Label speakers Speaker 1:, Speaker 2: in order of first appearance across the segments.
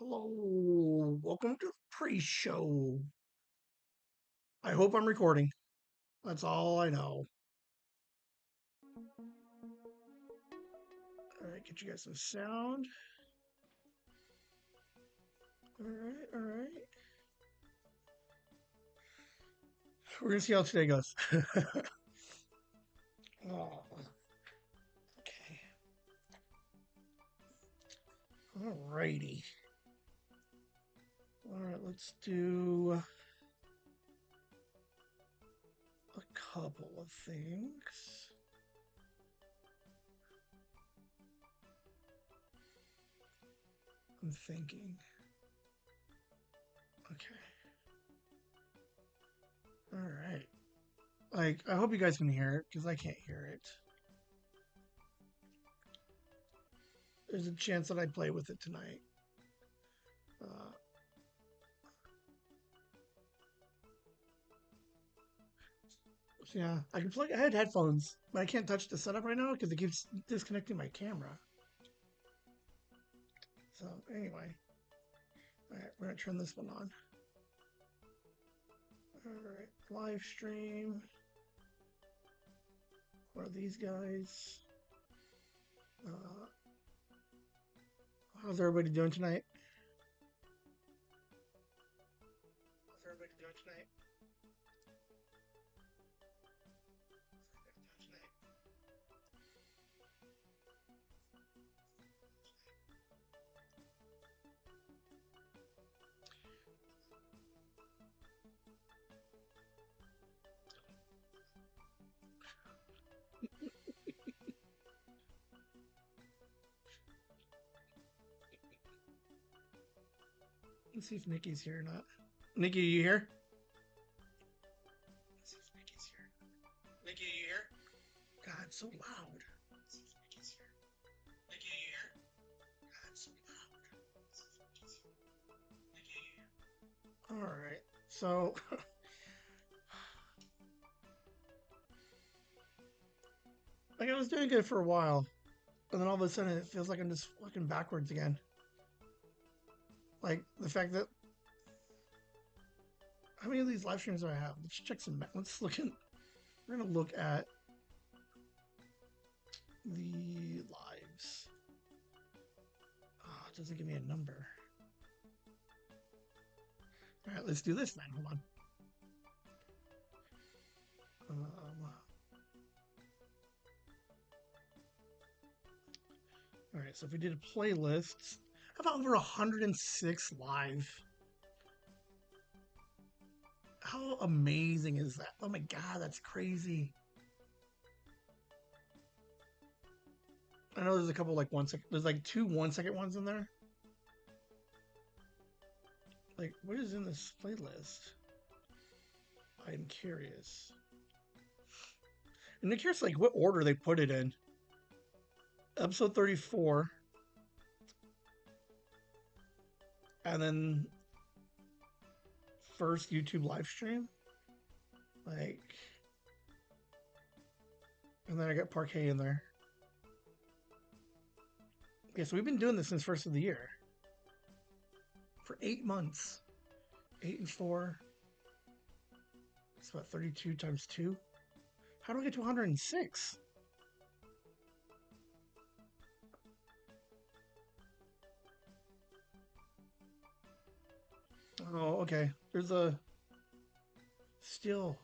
Speaker 1: Hello, welcome to the pre-show. I hope I'm recording. That's all I know. All right, get you guys some sound. All right, all right. We're gonna see how today goes. Oh, okay. All righty. All right, let's do a couple of things. I'm thinking. Okay. All right. Like, I hope you guys can hear it because I can't hear it. There's a chance that I play with it tonight. Uh, Yeah, I can plug. I had headphones, but I can't touch the setup right now because it keeps disconnecting my camera. So anyway, all right, we're gonna turn this one on. All right, live stream. What are these guys? Uh, how's everybody doing tonight? How's everybody doing tonight? Let's see if Nikki's here or not. Nikki, are you here? Let's see if Nikki's here. Nikki, are you here? God, it's so loud. Let's see if Nikki's here. Nikki, are you here? God, it's so loud. Let's see if Nikki's here. Nikki, are you here? All right. So like I was doing good for a while, and then all of a sudden it feels like I'm just fucking backwards again. Like the fact that how many of these live streams do I have? Let's check some. Let's look in. We're gonna look at the lives. Oh, it doesn't give me a number. All right, let's do this then. Hold on. All right, so if we did a playlist, I have over 106 live. How amazing is that? Oh my god, that's crazy. I know there's a couple like 1 second. There's like two 1 second ones in there. Like, what is in this playlist? I'm curious. And I'm curious, like, what order they put it in. Episode 34. And then first YouTube live stream. Like, and then I got Parquet in there. Okay, so we've been doing this since first of the year. For 8 months. 8 and 4. It's about 32 times 2. How do I get to 106? Oh, okay. There's a still.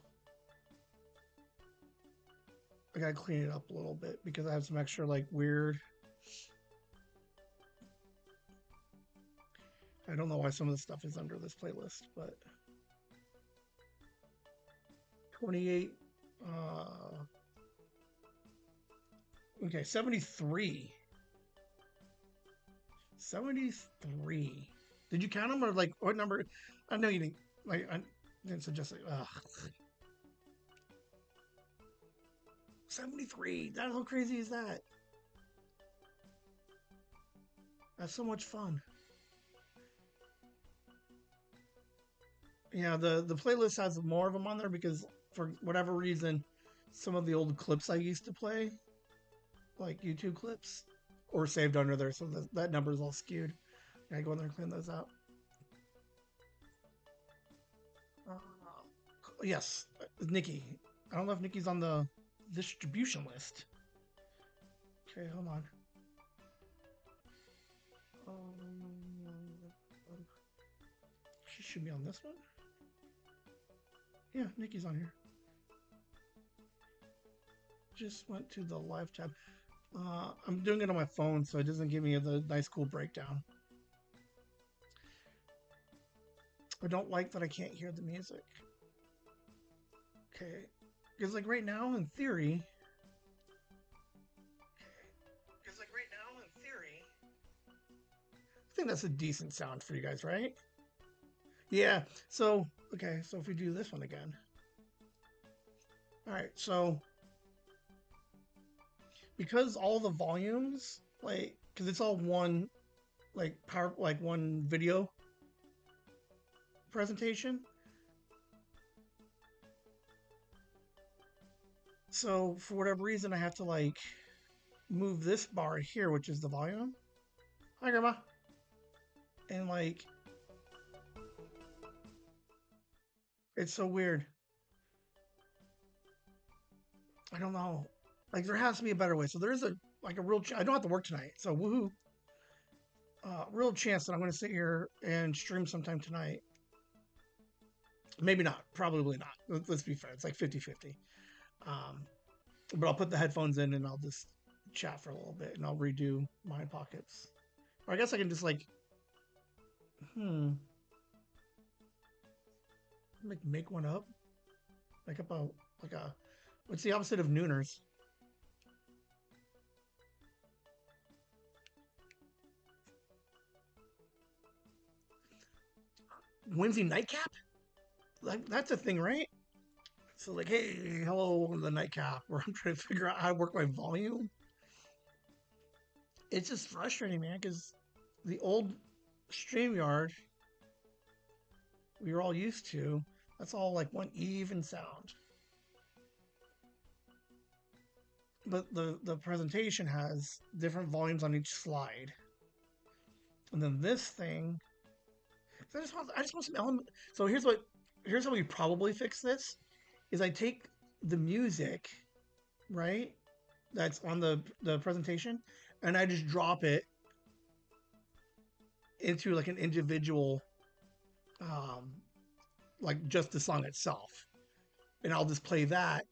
Speaker 1: I gotta clean it up a little bit because I have some extra like weird. I don't know why some of the stuff is under this playlist, but 28. Okay, 73. 73. Did you count them or like what number? I know you didn't. Like I didn't suggest it. 73. How crazy is that? That's so much fun. Yeah, the playlist has more of them on there because for whatever reason, some of the old clips I used to play, like YouTube clips, or saved under there, so that number is all skewed. I go in there and clean those out. Uh, yes, Nikki. I don't know if Nikki's on the distribution list. Okay, hold on. She should be on this one. Yeah, Nikki's on here. Just went to the live tab. I'm doing it on my phone, so it doesn't give me the nice, cool breakdown. I don't like that I can't hear the music. Okay, because like right now, in theory. Because like right now, in theory. I think that's a decent sound for you guys, right? Yeah. So okay, so if we do this one again. All right, so because all the volumes, like, because it's all one, like one video presentation. So for whatever reason, I have to like move this bar here, which is the volume. Hi, Grandma. And like, it's so weird. I don't know. Like, there has to be a better way. So there is a real. I don't have to work tonight, so woohoo. Real chance that I'm going to sit here and stream sometime tonight. Maybe not. Probably not. Let's be fair. It's like 50-50. But I'll put the headphones in and I'll just chat for a little bit and I'll redo my pockets. Or I guess I can just like, like make one up. Like about like a, what's the opposite of nooners? Whimsy nightcap? Like that's a thing, right? So like, hey, hello, welcome to the nightcap, where I'm trying to figure out how to work my volume. It's just frustrating, man, because the old StreamYard we were all used to, that's all like one even sound. But the presentation has different volumes on each slide. And then this thing, I just want some element. So here's how we probably fix this is I take the music, right? That's on the presentation and I just drop it into like an individual um like just the song itself. And I'll just play that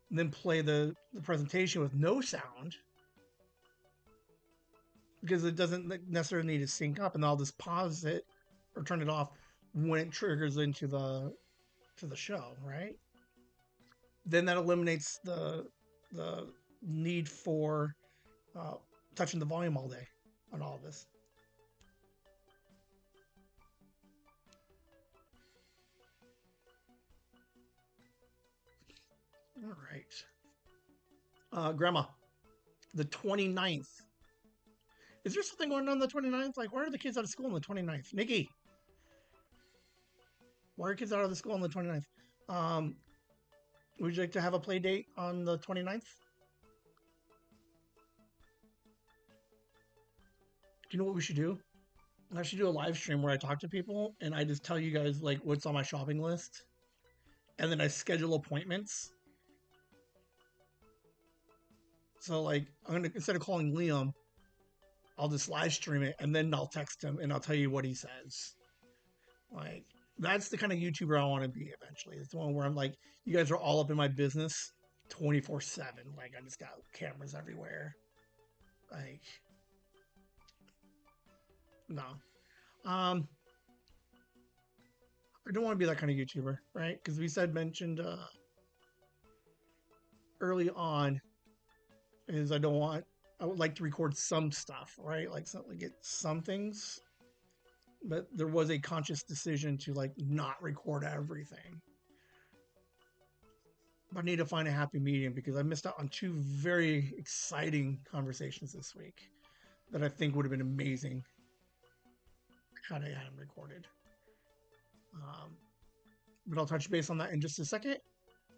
Speaker 1: and then play the presentation with no sound because it doesn't necessarily need to sync up and I'll just pause it or turn it off when it triggers into the show, right? Then that eliminates the need for uh, touching the volume all day on all of this. All right. Grandma, the 29th. Is there something going on the 29th? Like, why are the kids out of school on the 29th? Nikki, why are kids out of the school on the 29th? Would you like to have a play date on the 29th? Do you know what we should do? I should do a live stream where I talk to people and I just tell you guys like what's on my shopping list, and then I schedule appointments. So like I'm gonna instead of calling Liam, I'll just live stream it and then I'll text him and I'll tell you what he says. Like that's the kind of YouTuber I want to be eventually. It's the one where I'm like, you guys are all up in my business 24/7. Like I just got cameras everywhere. Like no. Um I don't want to be that kind of YouTuber, right? Because we mentioned early on is I would like to record some stuff, right? Like get some things, but there was a conscious decision to like not record everything. But I need to find a happy medium because I missed out on two very exciting conversations this week that I think would have been amazing had I had them recorded. Um, but I'll touch base on that in just a second.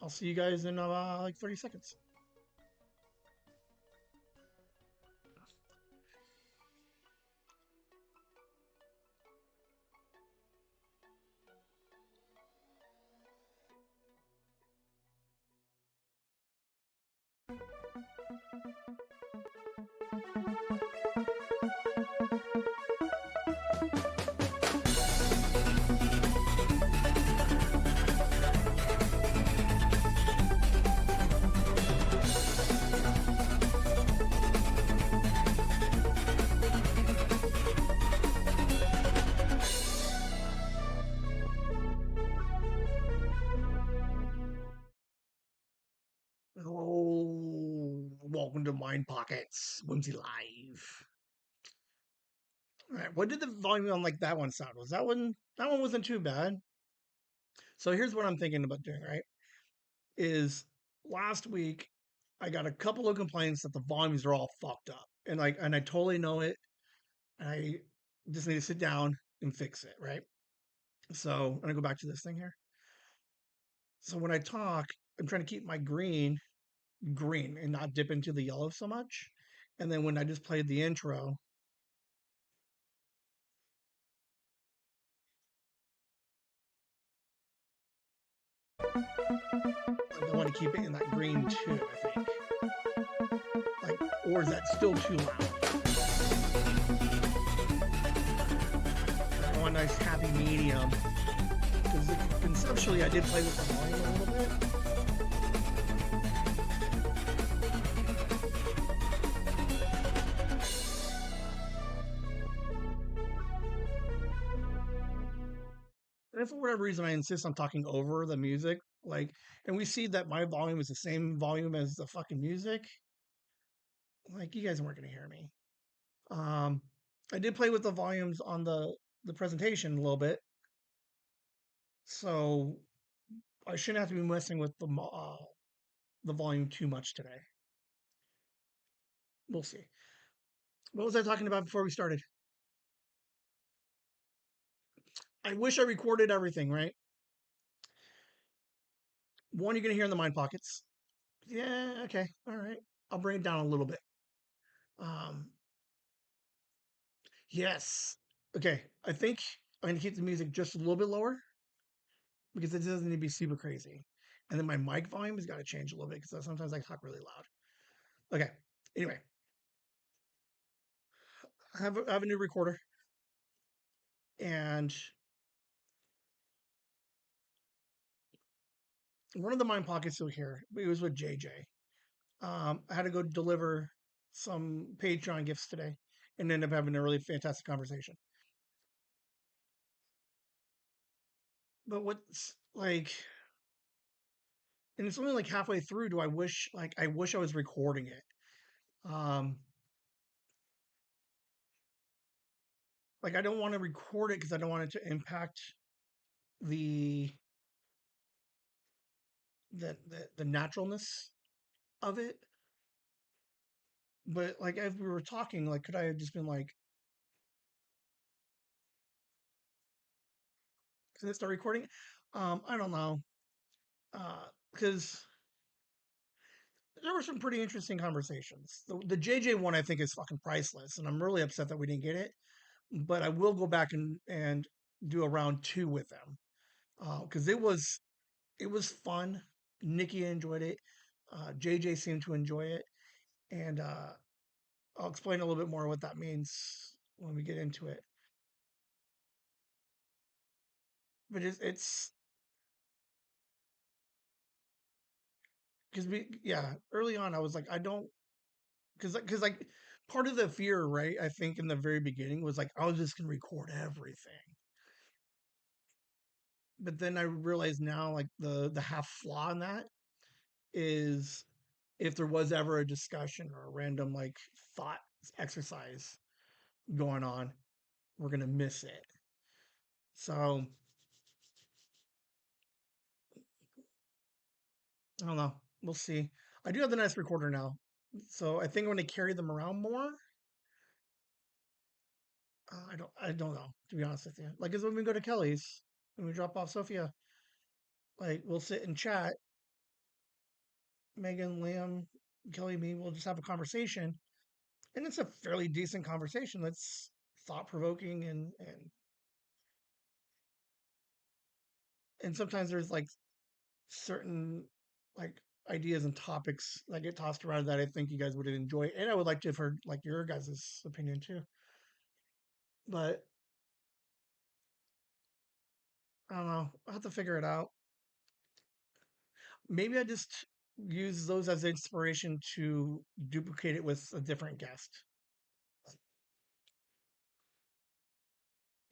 Speaker 1: I'll see you guys in like 30 seconds. Oh, welcome to Mind Pockets, Whimsy Live. All right, what did the volume on like that one sound? Was that one? That one wasn't too bad. So here's what I'm thinking about doing. Right, is last week I got a couple of complaints that the volumes are all fucked up, and I totally know it. I just need to sit down and fix it. Right. So I'm gonna go back to this thing here. So when I talk, I'm trying to keep my green and not dip into the yellow so much. And then when I just played the intro, like I want to keep it in that green too, I think. Like, or is that still too loud? I want a nice happy medium. Because conceptually, I did play with the volume a little bit. And if for whatever reason I insist on talking over the music, like, and we see that my volume is the same volume as the fucking music, like, you guys weren't going to hear me. Um, I did play with the volumes on the presentation a little bit, so I shouldn't have to be messing with the volume too much today. We'll see. What was I talking about before we started? I wish I recorded everything, right? One, you're going to hear in the Mind Pockets. Yeah, okay, all right. I'll bring it down a little bit. Um, yes. Okay, I think I'm going to keep the music just a little bit lower because it doesn't need to be super crazy. And then my mic volume has got to change a little bit because sometimes I talk really loud. Okay, anyway, I have a new recorder and one of the Mind Pockets you'll hear, it was with JJ. I had to go deliver some Patreon gifts today and ended up having a really fantastic conversation. But what's like, and it's only like halfway through. Do I wish, like, I wish I was recording it. Um, like, I don't want to record it because I don't want it to impact the, the naturalness of it. But like, as we were talking, like, could I have just been like, can I start recording? I don't know. Because there were some pretty interesting conversations. The JJ one I think is fucking priceless, and I'm really upset that we didn't get it. But I will go back and do a round two with them because it was fun. Nikki enjoyed it. JJ seemed to enjoy it, and I'll explain a little bit more what that means when we get into it. But it's because we yeah early on I was like I don't because like part of the fear, right, I think in the very beginning was like I was just gonna record everything, but then I realized now like the half flaw in that is if there was ever a discussion or a random like thought exercise going on, we're gonna miss it. So I don't know. We'll see. I do have the nice recorder now, so I think I'm gonna carry them around more. I don't know, to be honest with you. Like, as when we go to Kelly's and we drop off Sophia, like we'll sit and chat. Megan, Liam, Kelly, me, we'll just have a conversation, and it's a fairly decent conversation. That's thought provoking and sometimes there's like certain like
Speaker 2: ideas and topics that get tossed around that I think you guys would enjoy, and I would like to have heard like your guys' opinion too. But I don't know. I'll have to figure it out. Maybe I just use those as inspiration to duplicate it with a different guest.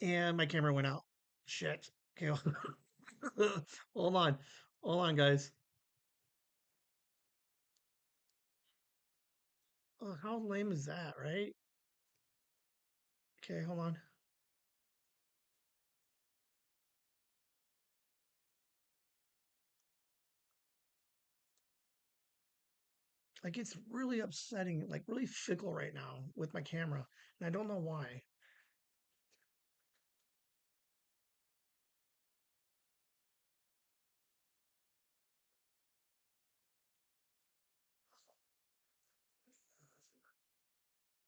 Speaker 2: And my camera went out. Shit. Okay. Hold on. Hold on, guys. Oh, how lame is that, right? Okay, hold on. Like it's really upsetting, like really fickle right now with my camera, and I don't know why.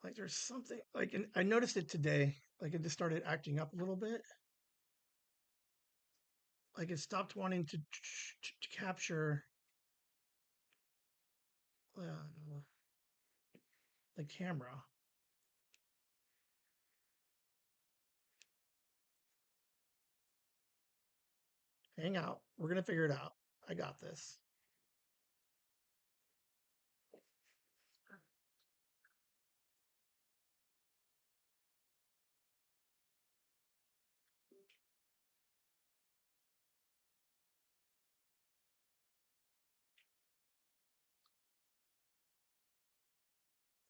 Speaker 2: Like there's something like, and I noticed it today. Like it just started acting up a little bit. Like it stopped wanting to capture uh, the camera. Hang out. We're gonna figure it out. I got this.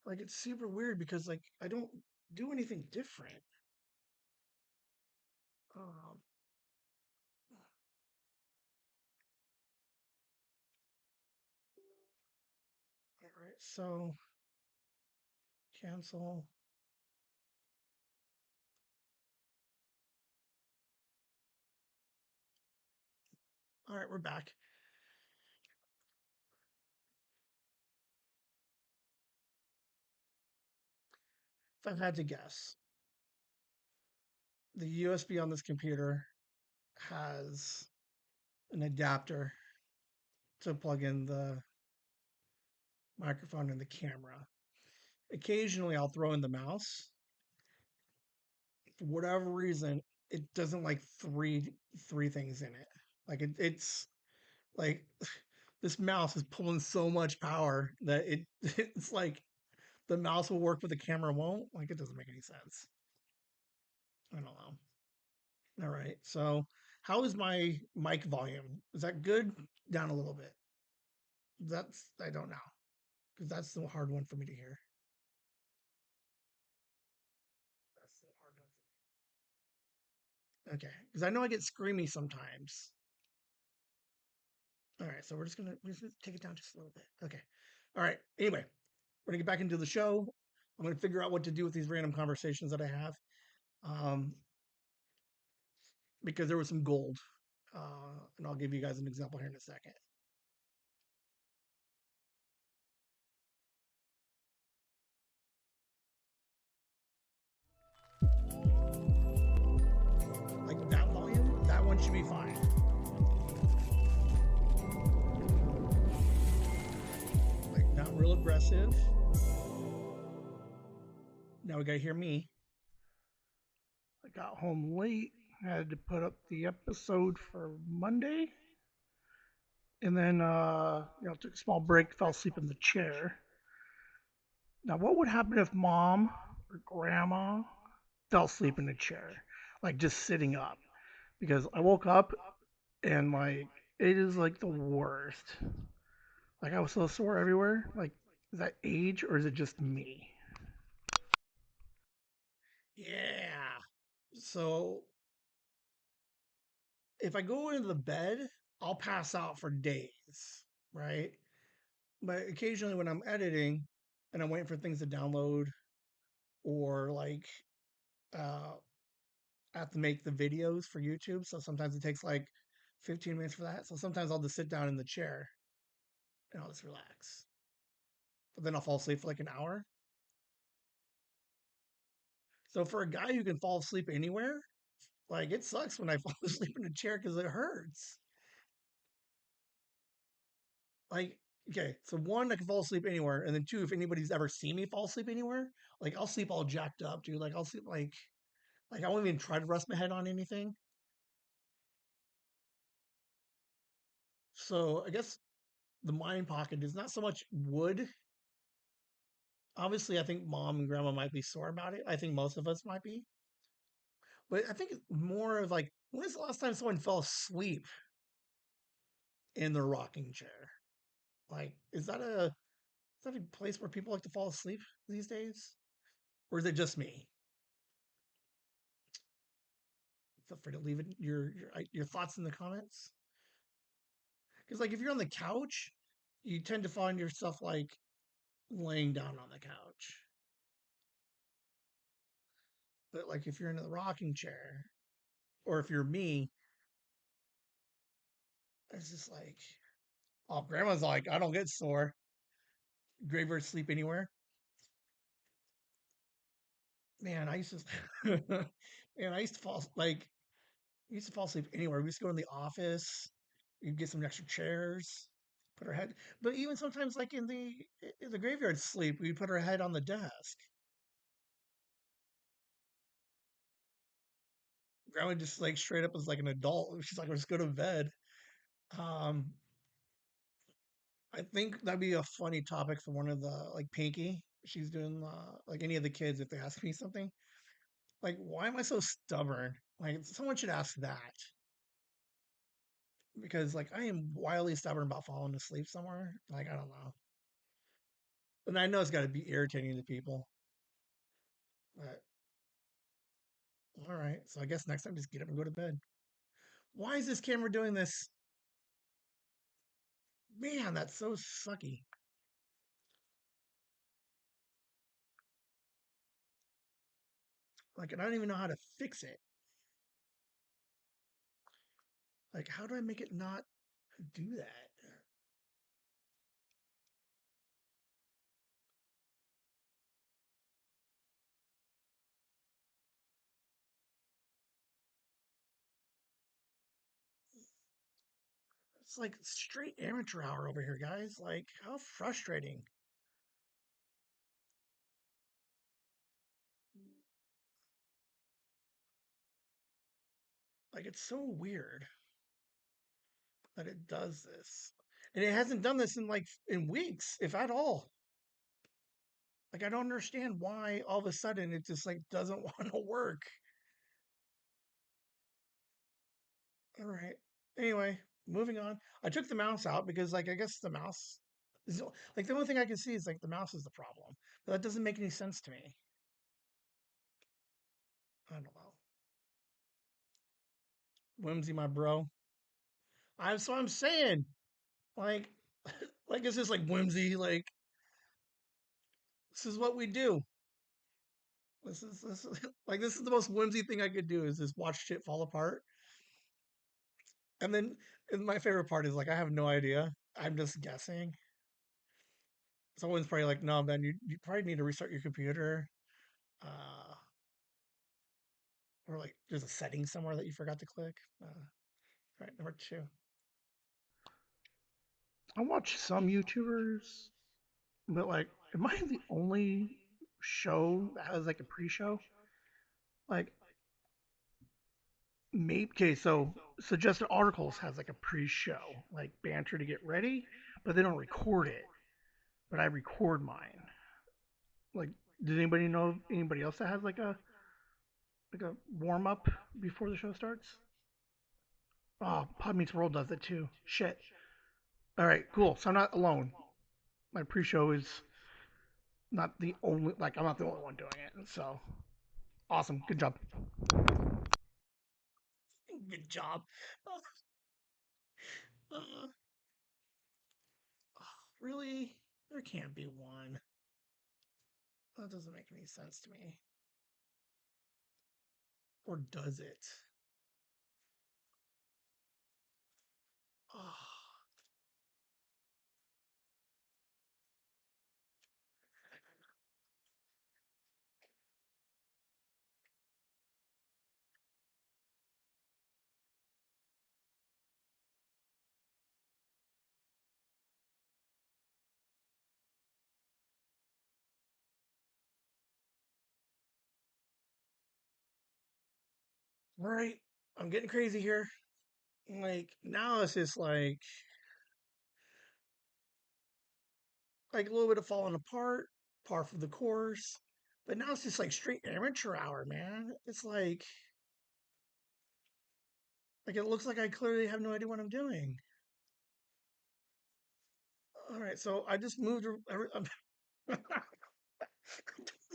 Speaker 2: Like it's super weird because like I don't do anything different. Um, all right, so cancel. All right, we're back. If I had to guess, the USB on this computer has an adapter to plug in the microphone and the camera. Occasionally, I'll throw in the mouse. For whatever reason, it doesn't like three things in it. Like it's like this mouse is pulling so much power that it's like the mouse will work but the camera won't. Like it doesn't make any sense. I don't know. All right. So how is my mic volume? Is that good? Down a little bit. That's I don't know because that's the hard one for me to hear. That's the hard one for me. Okay, because I know I get screamy sometimes. All right, so we're just gonna take it down just a little bit. Okay. All right. Anyway, we're gonna get back into the show. I'm gonna figure out what to do with these random conversations that I have, um, because there was some gold, and I'll give you guys an example here in a second. Like that volume, that one should be fine. Like not real aggressive. Now we gotta hear me. I got home late, had to put up the episode for Monday, and then took a small break, fell asleep in the chair. Now, what would happen if mom or grandma fell asleep in a chair, like just sitting up? Because I woke up and like it is like the worst. Like I was so sore everywhere. Like, is that age or is it just me? Yeah. So if I go into the bed, I'll pass out for days, right? But occasionally when I'm editing and I'm waiting for things to download or like uh I have to make the videos for YouTube, so sometimes it takes like 15 minutes for that. So sometimes I'll just sit down in the chair and I'll just relax. But then I'll fall asleep for like an hour. So for a guy who can fall asleep anywhere, like it sucks when I fall asleep in a chair because it hurts. Like Okay, so one, I can fall asleep anywhere, and then two, if anybody's ever seen me fall asleep anywhere, like I'll sleep all jacked up, dude. Like I'll sleep like I won't even try to rest my head on anything. So I guess the mind pocket is not so much wood. Obviously, I think mom and grandma might be sore about it. I think most of us might be, but I think it's more of like, when's the last time someone fell asleep in their rocking chair? Like, is that a place where people like to fall asleep these days, or is it just me? Feel free to leave it your thoughts in the comments. Because like if you're on the couch, you tend to find yourself like laying down on the couch. But like if you're in the rocking chair, or if you're me, it's just like, oh, grandma's like, I don't get sore. Graveyard sleep anywhere. Man, I used to, man, I used to fall like I used to fall asleep anywhere. We used to go in the office. You'd get some extra chairs, put our head. But even sometimes, like in the graveyard sleep, we put our head on the desk. Grandma just like straight up as like an adult. She's like, "Let's go to bed." Um, I think that'd be a funny topic for one of the like Pinky. She's doing like any of the kids if they ask me something like, "Why am I so stubborn?" Like someone should ask that because like I am wildly stubborn about falling asleep somewhere. Like I don't know, and I know it's got to be irritating to people. But all right, so I guess next time just get up and go to bed. Why is this camera doing this? Man, that's so sucky. Like, I don't even know how to fix it. Like, how do I make it not do that? It's like straight amateur hour over here, guys. Like, how frustrating. Like, it's so weird that it does this. And it hasn't done this in like in weeks, if at all. Like, I don't understand why all of a sudden it just like doesn't want to work. All right. Anyway, moving on. I took the mouse out because, like, I guess the mouse is like the only thing I can see is like the mouse is the problem. But that doesn't make any sense to me. I don't know. Whimsy, my bro. I'm saying. Like, like it's just like whimsy. Like this is what we do. This is like this is the most whimsy thing I could do is just watch shit fall apart. And then and my favorite part is like I have no idea. I'm just guessing. Someone's probably like, no, man, you probably need to restart your computer. Uh, or like there's a setting somewhere that you forgot to click. Right, number two. I watch some YouTubers, but like, am I the only show that has like a pre-show? Like, maybe okay, so suggested articles has like a pre-show, like banter to get ready, but they don't record it. But I record mine. Like, does anybody know anybody else that has like a warm up before the show starts? Oh, Pod Meets World does it too. Shit. All right, cool. So I'm not alone. My pre-show is not the only like I'm not the only one doing it. So awesome. Good job. Good job. Uh, really? There can't be one. That doesn't make any sense to me. Or does it? Oh, All right, I'm getting crazy here. Like now it's just like a little bit of falling apart, par for the course. But now it's just like straight amateur hour, man. It's like it looks like I clearly have no idea what I'm doing. All right, so I just moved. I don't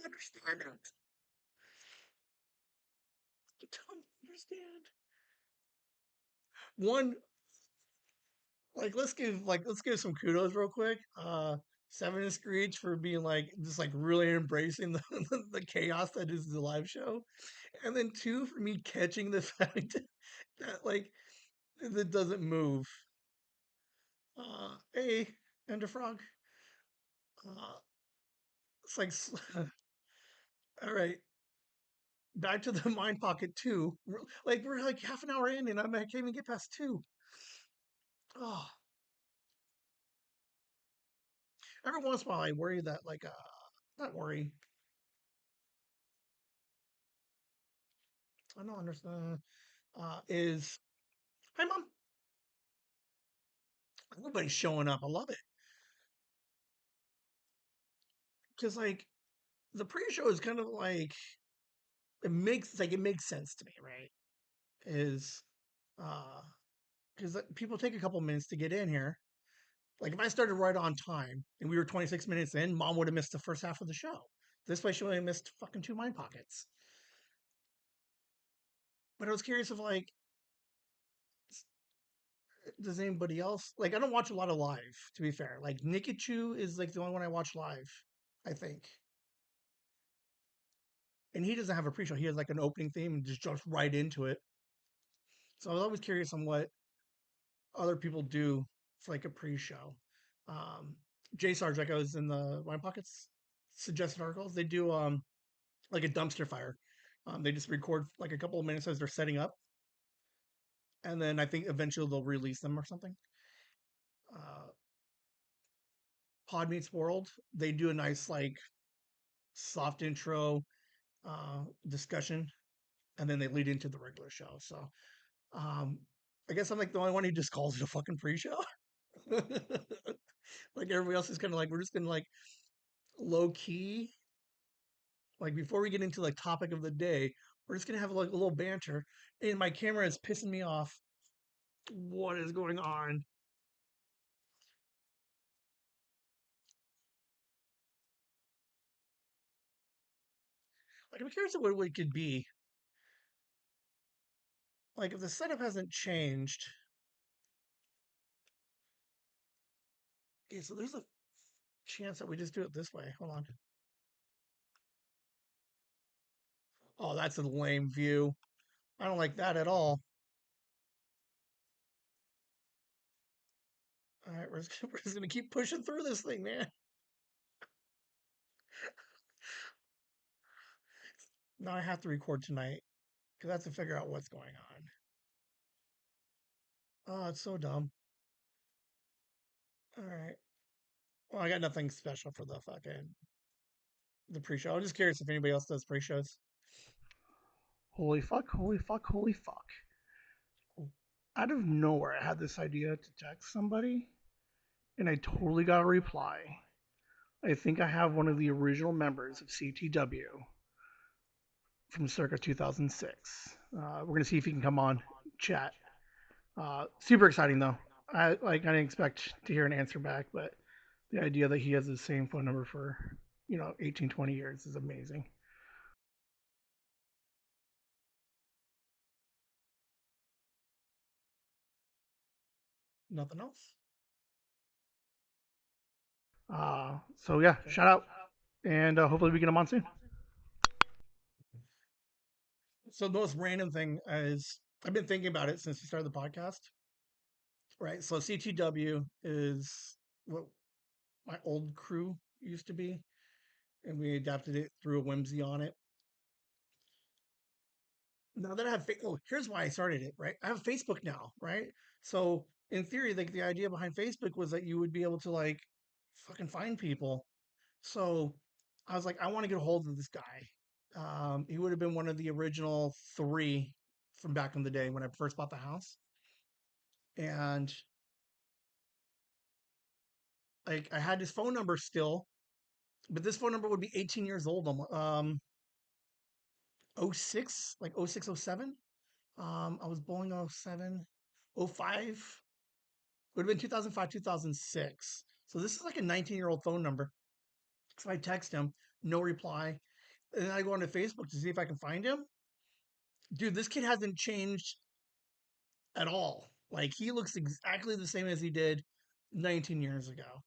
Speaker 2: understand it. I don't understand. One, let's give some kudos real quick. Seven and Screech for being like just like really embracing the chaos that is the live show, and then two for me catching the fact that like that doesn't move. Hey, Ender Frog. Uh, it's like all right, back to the mind pocket two. Like we're like half an hour in, and I can't even get past two. Oh, every once in a while I worry that not worry. I don't understand. Is hi mom. Everybody's showing up. I love it because like the pre-show is kind of like it makes sense to me, right? Is uh because people take a couple minutes to get in here. Like if I started right on time and we were 26 minutes in, mom would have missed the first half of the show. This way, she would have missed fucking two mind pockets. But I was curious if like, does anybody else like? I don't watch a lot of live. To be fair, like Nikichu is like the only one I watch live. I think, and he doesn't have a pre-show. He has like an opening theme and just jumps right into it. So I was always curious on what other people do for like a pre-show. Um, J Sarge, like I was in the Wine Pockets suggested articles, they do like a dumpster fire. They just record like a couple of minutes as they're setting up, and then I think eventually they'll release them or something. Uh, Pod Meets World, they do a nice like soft intro discussion, and then they lead into the regular show. So um, I guess I'm like the only one who just calls it a fucking pre-show. Like everybody else is kind of like we're just gonna like low key. Like before we get into like topic of the day, we're just gonna have like a little banter. And my camera is pissing me off. What is going on? Like I'm curious what it could be. Like if the setup hasn't changed. Okay, so there's a chance that we just do it this way. Hold on. Oh, that's a lame view. I don't like that at all. All right, we're just gonna keep pushing through this thing, man. Now I have to record tonight because I have to figure out what's going on. Oh, it's so dumb. All right. Well, I got nothing special for the pre-show. I'm just curious if anybody else does pre-shows. Holy fuck! Holy fuck! Holy fuck! Out of nowhere, I had this idea to text somebody, and I totally got a reply. I think I have one of the original members of CTW from circa 2006. We're gonna see if he can come on chat. Super exciting though. I didn't expect to hear an answer back, but the idea that he has the same phone number for 18, 20 years is amazing. Nothing else. So yeah, shout out, and hopefully we get him on soon. So the most random thing is I've been thinking about it since we started the podcast. Right. So CTW is what my old crew used to be, and we adapted it through a whimsy on it. Now that I have, oh, here's why I started it. Right, I have Facebook now. Right, so in theory, like the idea behind Facebook was that you would be able to like fucking find people. So I was like, I want to get a hold of this guy. He would have been one of the original three from back in the day when I first bought the house. And like I had his phone number still, but this phone number would be 18 years old. '06, like '06, '07. I was born in '07, '05. Would have been 2005, 2006. So this is like a 19-year-old phone number. So I text him, no reply. And then I go onto Facebook to see if I can find him. Dude, this kid hasn't changed at all. Like he looks exactly the same as he did 19 years ago.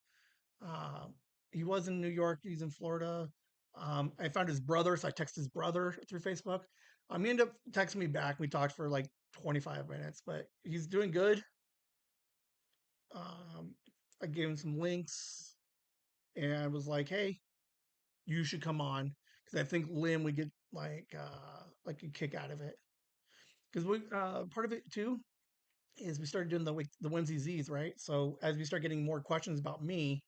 Speaker 2: Um, he was in New York. He's in Florida. I found his brother, so I texted his brother through Facebook. He ended up texting me back. We talked for like 25 minutes, but he's doing good. Um, I gave him some links and was like, "Hey, you should come on," because I think Lynn would get like a kick out of it. Because we part of it too is we started doing the Whimsy Z's, right? So as we start getting more questions about me,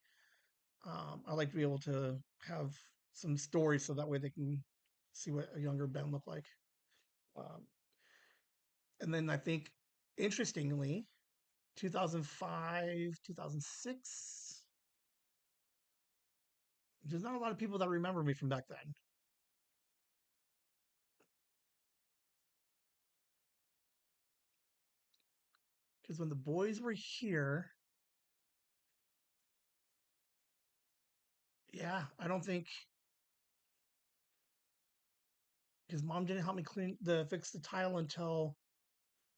Speaker 2: I like to be able to have some stories so that way they can see what a younger Ben looked like. Um, and then I think, interestingly, 2005, 2006, there's not a lot of people that remember me from back then. Because when the boys were here, yeah, I don't think because mom didn't help me fix the tile until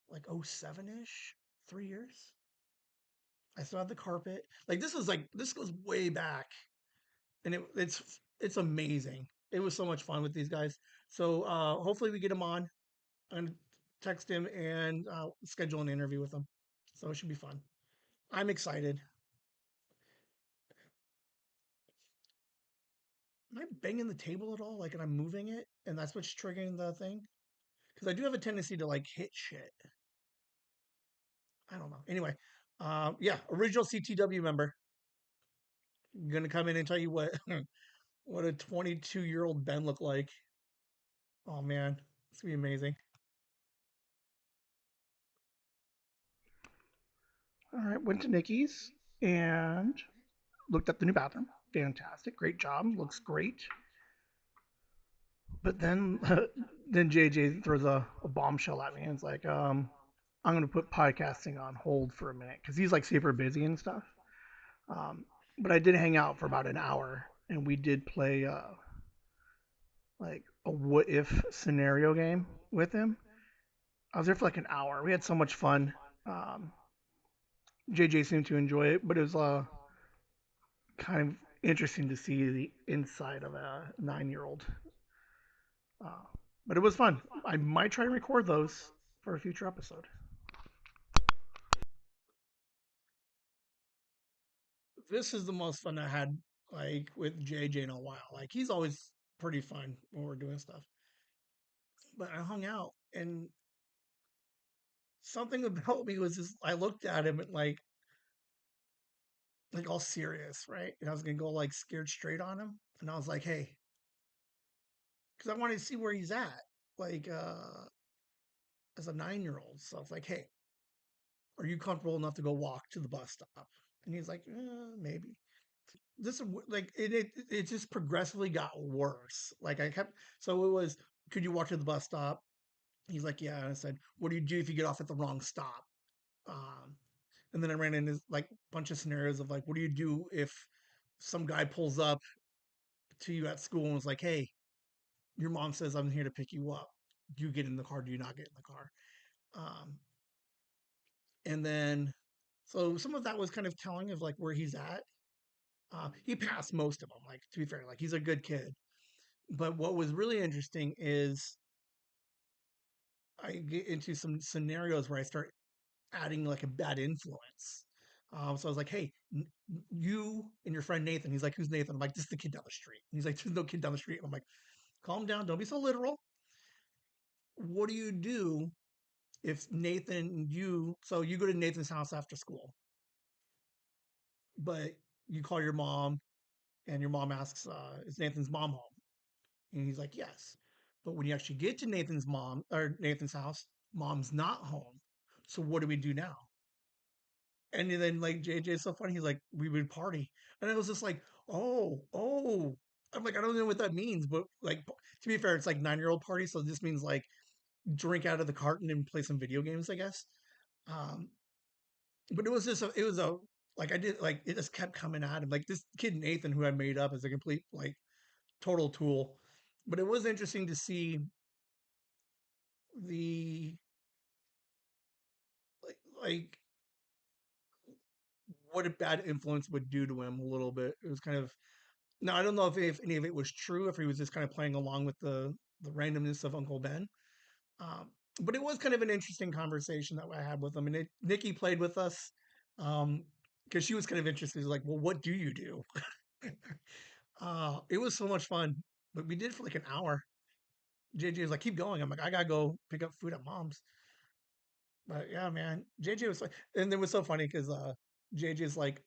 Speaker 2: like '07 ish, 3 years. I still had the carpet. Like this goes way back, and it's amazing. It was so much fun with these guys. So hopefully we get him on and text him and schedule an interview with him. So it should be fun. I'm excited. Am I banging the table at all? Like, and I'm moving it, and that's what's triggering the thing? Because I do have a tendency to like hit shit. I don't know. Anyway, yeah, original CTW member. Gonna come in and tell you what what a 22-year-old Ben looked like. Oh man, it's gonna be amazing. All right, went to Nikki's and looked at the new bathroom. Fantastic, great job, looks great. But then then JJ throws a bombshell at me and it's like, I'm gonna put podcasting on hold for a minute because he's like super busy and stuff. Um, but I did hang out for about an hour and we did play like a what if scenario game with him. I was there for like an hour. We had so much fun. Um, JJ seemed to enjoy it, but it was kind of interesting to see the inside of a 9 year old. Uh, but it was fun. I might try to record those for a future episode. This is the most fun I had like with JJ in a while. Like he's always pretty fun when we're doing stuff. But I hung out and something about me was just I looked at him and like all serious, right? And I was gonna go like scared straight on him. And I was like, hey, because I wanted to see where he's at. Like as a 9 year old. So I was like, hey, are you comfortable enough to go walk to the bus stop? And he's like, maybe. This like it just progressively got worse. Like I kept so it was could you walk to the bus stop? He's like, yeah. And I said, what do you do if you get off at the wrong stop? Um, and then I ran into like a bunch of scenarios of like, what do you do if some guy pulls up to you at school and was like, hey, your mom says I'm here to pick you up. Do you get in the car? Do you not get in the car? Um, and then so some of that was kind of telling of like where he's at. He passed most of them. Like to be fair, like he's a good kid. But what was really interesting is I get into some scenarios where I start adding like a bad influence. So I was like, hey, you and your friend Nathan. He's like, who's Nathan? I'm like, this is the kid down the street. And he's like, there's no kid down the street. And I'm like, calm down. Don't be so literal. What do you do if Nathan, so you go to Nathan's house after school, but you call your mom and your mom asks, is Nathan's mom home? And he's like, yes. But when you actually get to Nathan's mom or Nathan's house, Mom's not home. So what do we do now? And then like JJ's so funny. He's like, we would party, and I was just like, oh. I'm like, I don't know what that means, but like to be fair, it's like 9-year-old party, so this means like drink out of the carton and play some video games, I guess. Um, but it was a like I did like it just kept coming at him. Like this kid Nathan, who I made up as a complete like total tool. But it was interesting to see the like what a bad influence would do to him a little bit. It was kind of now I don't know if any of it was true, if he was just kind of playing along with the randomness of Uncle Ben. Um, but it was kind of an interesting conversation that I had with him, and Nikki played with us because she was kind of interested. Like, well, what do you do? It was so much fun, but we did it for like an hour. JJ was like, keep going. I'm like, I gotta go pick up food at mom's. But yeah, man, JJ was like, and it was so funny because JJ's like,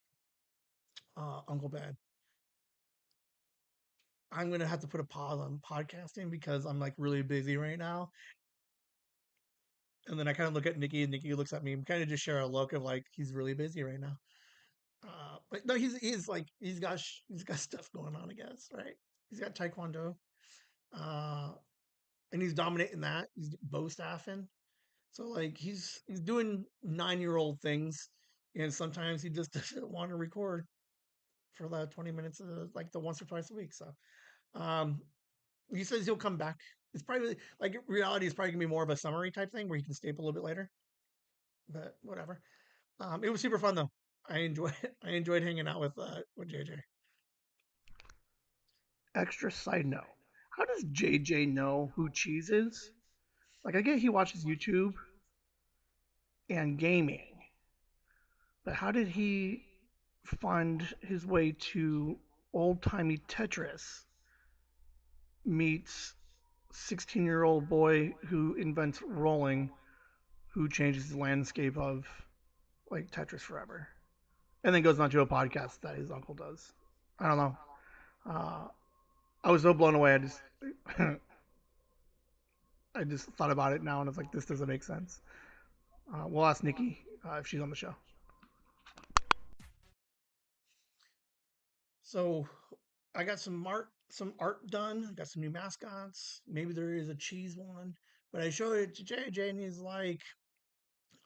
Speaker 2: Uncle Ben, I'm gonna have to put a pause on podcasting because I'm like really busy right now. And then I kind of look at Nikki, and Nikki looks at me, and kind of just share a look of like he's really busy right now. But no, he's like he's got stuff going on, I guess, right? He's got taekwondo, uh, and he's dominating that. He's bow staffing, so like he's doing 9-year-old things, and sometimes he just doesn't want to record for the 20 minutes, like the once or twice a week. So um, he says he'll come back. It's probably like reality is probably gonna be more of a summary type thing where he can stay up a little bit later, but whatever. It was super fun though. I enjoyed I enjoyed hanging out with JJ. Extra side note: how does JJ know who Cheese is? Like, I get he watches YouTube and gaming, but how did he find his way to old timey Tetris meets 16-year-old boy who invents rolling, who changes the landscape of like Tetris forever, and then goes on to a podcast that his uncle does? I don't know. Uh, I was so blown away. I just I just thought about it now, and it's like this doesn't make sense. We'll ask Nikki if she's on the show. So I got some art done. I got some new mascots. Maybe there is a cheese one, but I showed it to JJ, and he's like,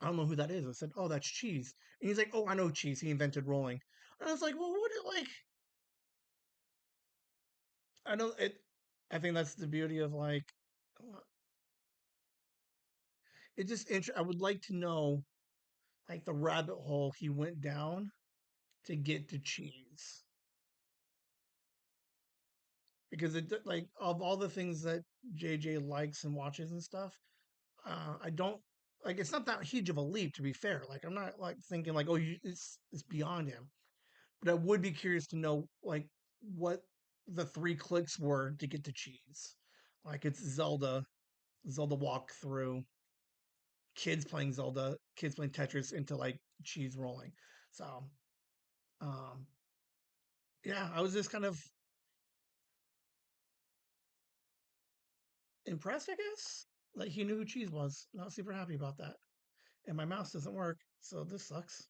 Speaker 2: I don't know who that is. I said, oh, that's Cheese, and he's like, oh, I know Cheese. He invented rolling. And I was like, well, what? Like, I know it. I think that's the beauty of like, it just. I would like to know like the rabbit hole he went down to get to Cheese, because it like of all the things that JJ likes and watches and stuff, I don't like. It's not that huge of a leap, to be fair. Like I'm not like thinking like, oh, it's beyond him. But I would be curious to know like what the 3 clicks were to get to Cheese. Like it's Zelda walkthrough, kids playing Zelda, kids playing Tetris into like Cheese rolling. So um, yeah, I was just kind of impressed, I guess. Like he knew who Cheese was. Not super happy about that. And my mouse doesn't work, so this sucks.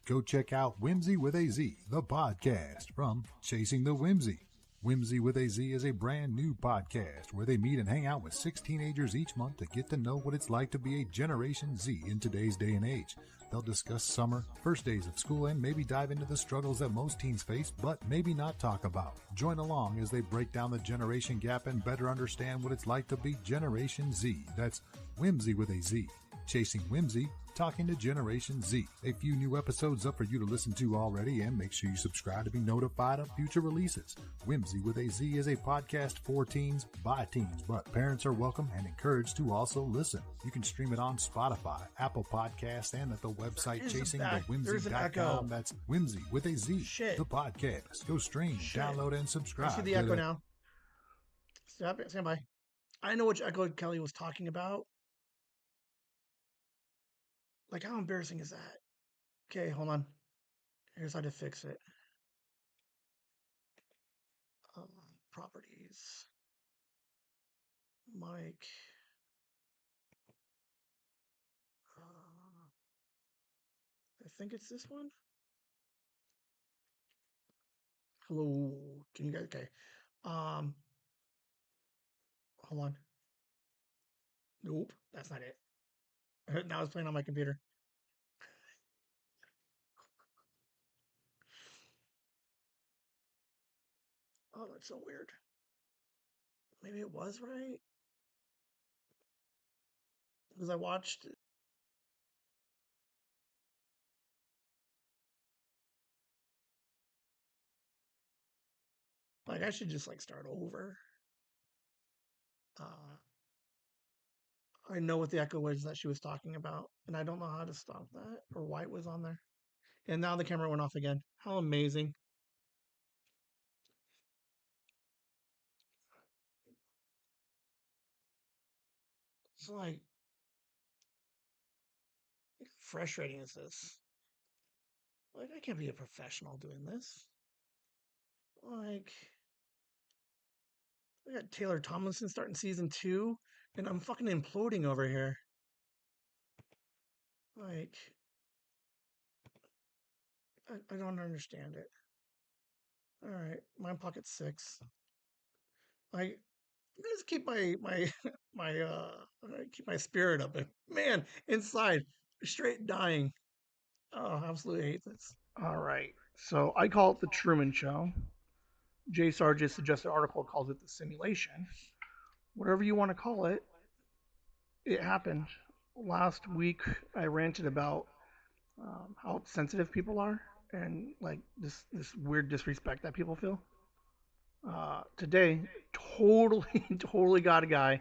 Speaker 3: Go check out Whimsy with a Z, the podcast from Chasing the Whimsy. Whimsy with a Z is a brand new podcast where they meet and hang out with 6 teenagers each month to get to know what it's like to be a Generation Z in today's day and age. They'll discuss summer, first days of school, and maybe dive into the struggles that most teens face, but maybe not talk about. Join along as they break down the generation gap and better understand what it's like to be Generation Z. That's Whimsy with a Z. Chasing Whimsy, talking to Generation Z. A few new episodes up for you to listen to already, and make sure you subscribe to be notified of future releases. Whimsy with a Z is a podcast for teens, by teens, but parents are welcome and encouraged to also listen. You can stream it on Spotify, Apple Podcasts, and at the website chasingthewhimsy.com. That's Whimsy with a Z, the podcast. Go stream, download, and subscribe.
Speaker 2: I see the echo now. Stand by. I know which echo Kelly was talking about. Like, how embarrassing is that? Okay, hold on. Here's how to fix it. Um, Properties. Mic. think it's this one. Hello, can you guys? Okay. Um, hold on. Nope, that's not it. Now it's playing on my computer. Oh, that's so weird. Maybe it was right because I watched. Like I should just like start over. Uh, I know what the echo was that she was talking about, and I don't know how to stop that or why it was on there. And now the camera went off again. How amazing! It's like frustrating is this? Like I can't be a professional doing this. Like I got Taylor Tomlinson starting season 2, and I'm fucking imploding over here. Like I don't understand it. All right, my pocket 6. I just keep my my keep my spirit up. Man, inside straight dying. Oh, I absolutely hate this. All right, so I call it the Truman Show. Jay Sarge's suggested article calls it the simulation. Whatever you want to call it, it happened. Last week, I ranted about how sensitive people are and like this weird disrespect that people feel. Today, totally totally got a guy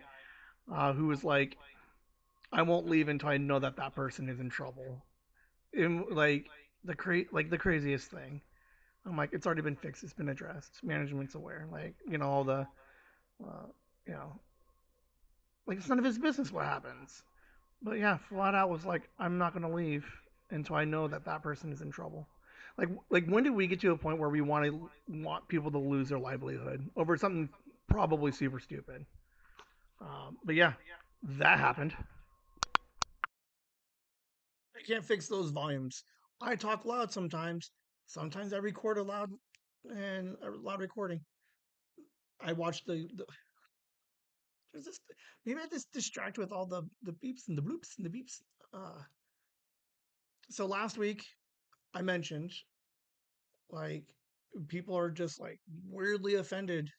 Speaker 2: who was like, I won't leave until I know that that person is in trouble. In like the craziest thing. I'm like, it's already been fixed. It's been addressed. Management's aware. Like, all the, uh, you know, like it's none of his business what happens. But yeah, flat out was like, I'm not gonna leave until I know that that person is in trouble. Like when did we get to a point where we want people to lose their livelihood over something probably super stupid? But yeah, that happened. I can't fix those volumes. I talk loud sometimes. Sometimes I record a loud and a loud recording. I watch the there's this maybe I just distract with all the beeps and the bloops and the beeps. Uh, so last week I mentioned like people are just like weirdly offended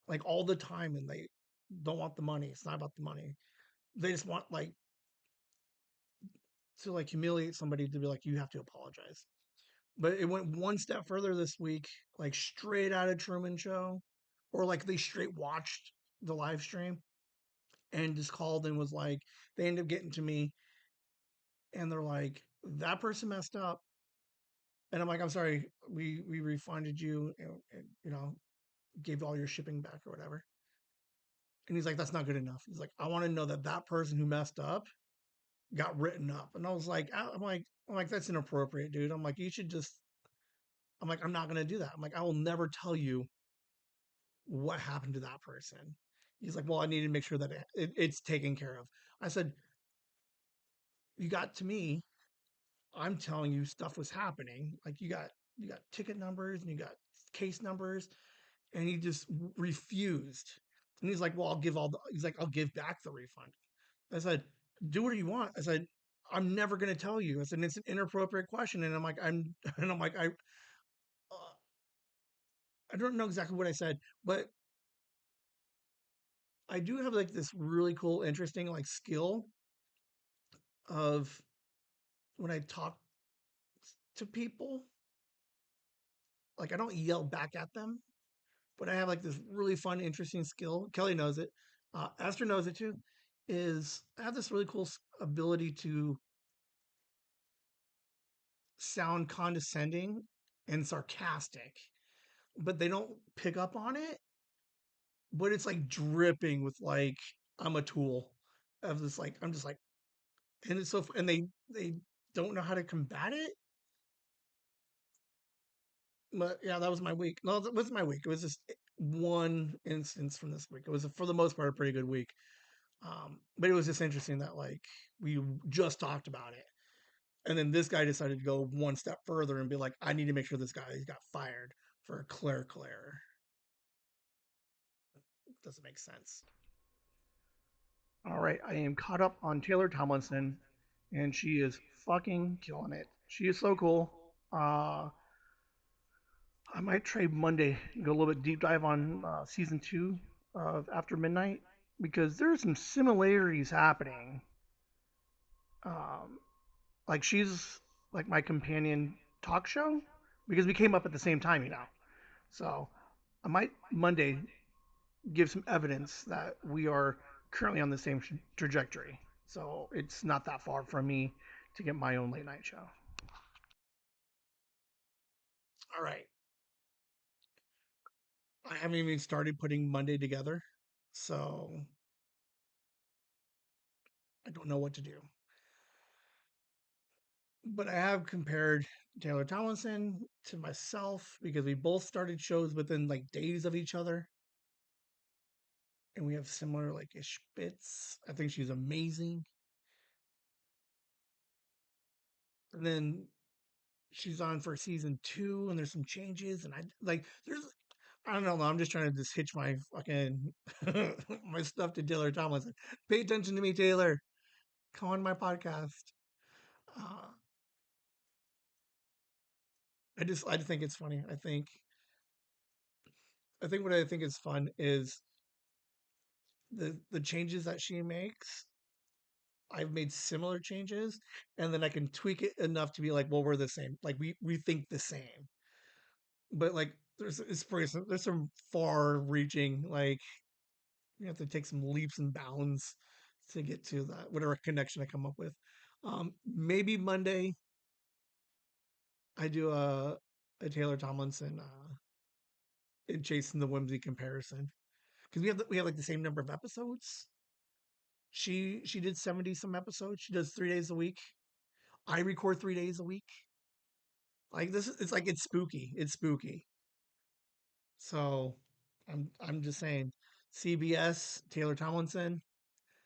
Speaker 2: like all the time and they don't want the money. It's not about the money. They just want like to like humiliate somebody to be like you have to apologize. But it went one step further this week, like straight out of Truman Show, or like they straight watched the live stream and just called and was like, they ended up getting to me and they're like, that person messed up. And I'm like, I'm sorry, we refunded you, and gave all your shipping back or whatever. And he's like, that's not good enough. He's like, I want to know that that person who messed up got written up. And I was like, I'm like, that's inappropriate, dude. I'm like, you should just. I'm like, I'm not gonna do that. I'm like, I will never tell you what happened to that person. He's like, well, I need to make sure that it's taken care of. I said, you got to me. I'm telling you stuff was happening. Like you got ticket numbers and you got case numbers, and he just refused. And he's like, well, he's like, I'll give back the refund. I said, do what you want. I said, I'm never going to tell you. I said, it's an inappropriate question. And I'm like, and I'm like, I don't know exactly what I said, but I do have like this really cool, interesting like skill of when I talk to people, like I don't yell back at them, but I have like this really fun, interesting skill. Kelly knows it. Esther knows it too. Is I have this really cool ability to sound condescending and sarcastic, but they don't pick up on it. But it's like dripping with like I'm a tool of this. Like I'm just like, and it's so and they don't know how to combat it. But yeah, that was my week. No, that was my week. It was just one instance from this week. It was for the most part a pretty good week. But it was just interesting that like we just talked about it, And then this guy decided to go one step further and be like, I need to make sure this guy got fired for Claire. Doesn't make sense.
Speaker 4: All right, I am caught up on Taylor Tomlinson, and she is fucking killing it. She is so cool. I might try Monday, go a little bit deep dive on season 2 of After Midnight because there are some similarities happening. Um, like she's like my companion talk show because we came up at the same time, you know. So I might Monday give some evidence that we are currently on the same trajectory. So it's not that far from me to get my own late night show.
Speaker 2: All right. I haven't even started putting Monday together. So I don't know what to do. But I have compared Taylor Tomlinson to myself because we both started shows within like days of each other. And we have similar like ish bits. I think she's amazing. And then she's on for season 2 and there's some changes and I don't know. I'm just trying to just hitch my fucking my stuff to Taylor Tomlinson. Pay attention to me, Taylor. Come on my podcast. Uh, I think it's funny. I think what I think is fun is the changes that she makes. I've made similar changes, and then I can tweak it enough to be like, well, we're the same. Like we think the same, but like there's some far reaching like you have to take some leaps and bounds to get to that whatever connection I come up with. Maybe Monday I do a Taylor Tomlinson in Chasing the Whimsy comparison because we have like the same number of episodes. She did 70 some episodes. She does 3 days a week. I record 3 days a week. Like this, it's like it's spooky. It's spooky. So I'm just saying, CBS Taylor Tomlinson.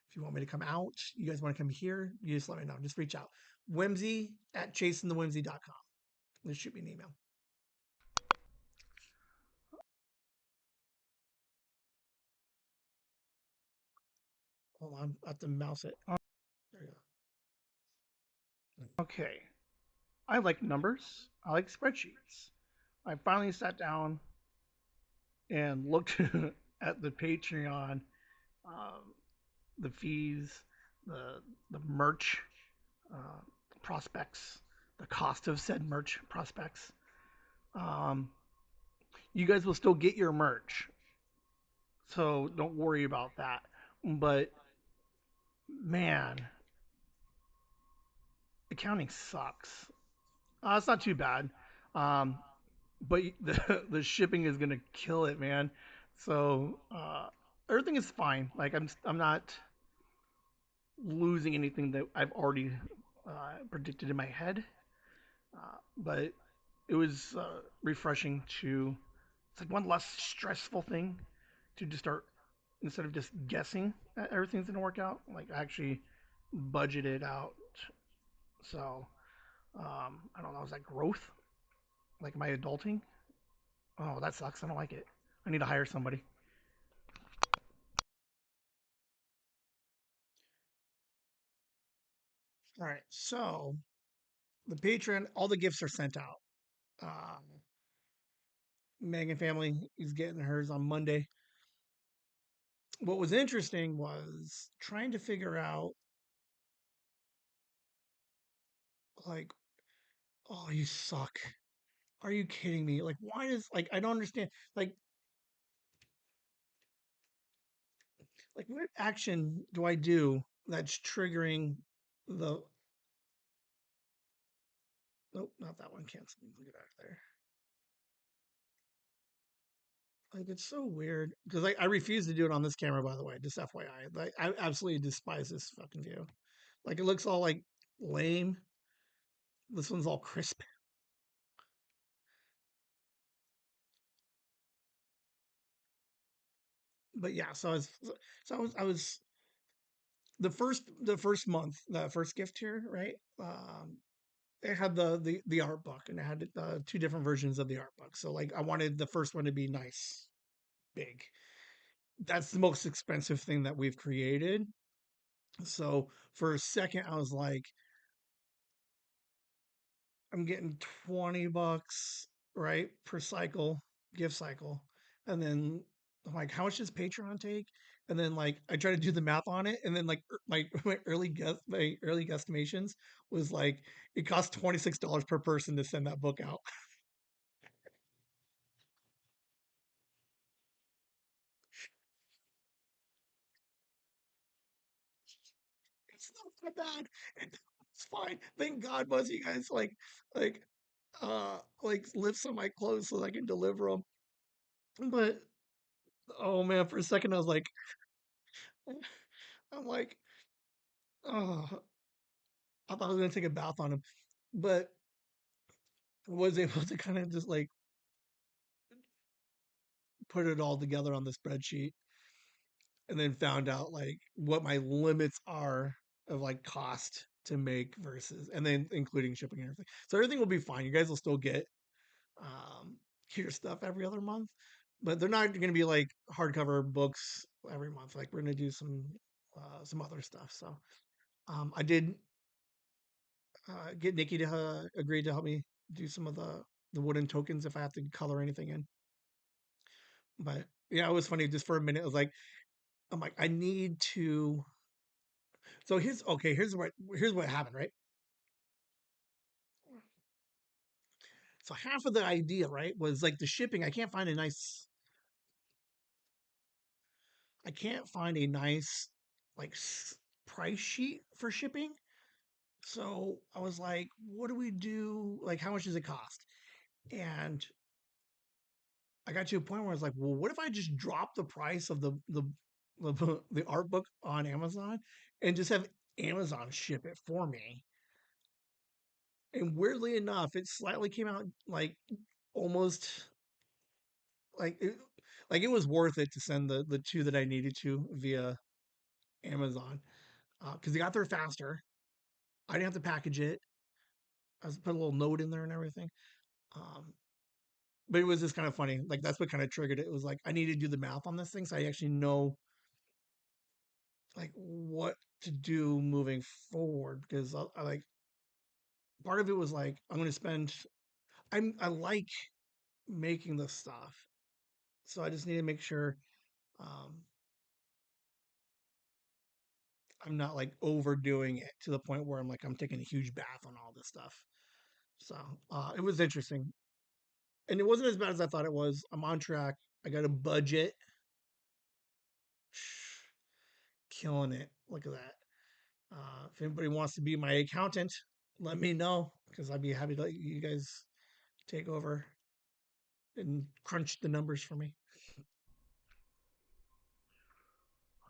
Speaker 2: If you want me to come out, you guys want to come here, you just let me know. Just reach out. Whimsy at chasingthewhimsy.com. Just shoot me an email. Hold on, I have to mouse it. There you go.
Speaker 4: Okay. I like numbers. I like spreadsheets. I finally sat down and looked at the Patreon, um, the fees, the merch uh, prospects, the cost of said merch prospects. Um, you guys will still get your merch, so don't worry about that. But man, accounting sucks. It's not too bad, um, but the shipping is gonna kill it, man. So everything is fine. Like I'm not losing anything that I've already predicted in my head. But it was refreshing to. It's like one less stressful thing to just start instead of just guessing that everything's gonna work out. Like actually budget it out. So I don't know. Is that growth? Like am I adulting? Oh, that sucks. I don't like it. I need to hire somebody.
Speaker 2: All right, so the Patreon, all the gifts are sent out. Megan family is getting hers on Monday. What was interesting was trying to figure out like, oh, you suck. Are you kidding me? Like, why does like I don't understand. Like what action do I do that's triggering the nope, not that one. Cancel. Look at that there. Like it's so weird because I refuse to do it on this camera. By the way, just FYI, like I absolutely despise this fucking view. Like it looks all like lame. This one's all crisp. But yeah, so I was the first month, the first gift here, right? it had the art book, and it had two different versions of the art book. So like I wanted the first one to be nice, big. That's the most expensive thing that we've created. So for a second, I was like, I'm getting $20, right, per cycle, gift cycle. And then I'm like, how much does Patreon take? And then like I try to do the math on it, and then like my early guesstimations was like it costs $26 per person to send that book out. It's not that bad. It's fine. Thank God, most of you guys like like lift some of my clothes so I can deliver them. But oh man, for a second I was like, I'm like, oh, I thought I was gonna take a bath on him, but was able to kind of just like put it all together on the spreadsheet, and then found out like what my limits are of like cost to make versus, and then including shipping and everything. So everything will be fine. You guys will still get um, your stuff every other month, but they're not going to be like hardcover books every month. Like we're going to do some other stuff. So I did get Nikki to agree to help me do some of the wooden tokens if I have to color anything in. But yeah, it was funny. Just for a minute, I was like, I'm like, I need to. So here's okay. Here's what happened, right? So half of the idea, right, was like the shipping. I can't find a nice like price sheet for shipping. So I was like, what do we do? Like, how much does it cost? And I got to a point where I was like, well, what if I just drop the price of the art book on Amazon and just have Amazon ship it for me? And weirdly enough, it slightly came out like almost like like it was worth it to send the two that I needed to via Amazon because they got there faster. I didn't have to package it. I was put a little note in there and everything. Um, but it was just kind of funny. Like that's what kind of triggered it. It was like I need to do the math on this thing so I actually know like what to do moving forward because I like part of it was like I'm going to spend. I like making the stuff, so I just need to make sure um, I'm not like overdoing it to the point where I'm like I'm taking a huge bath on all this stuff. So it was interesting, and it wasn't as bad as I thought it was. I'm on track. I got a budget, killing it. Look at that. If anybody wants to be my accountant, let me know because I'd be happy to let you guys take over and crunch the numbers for me.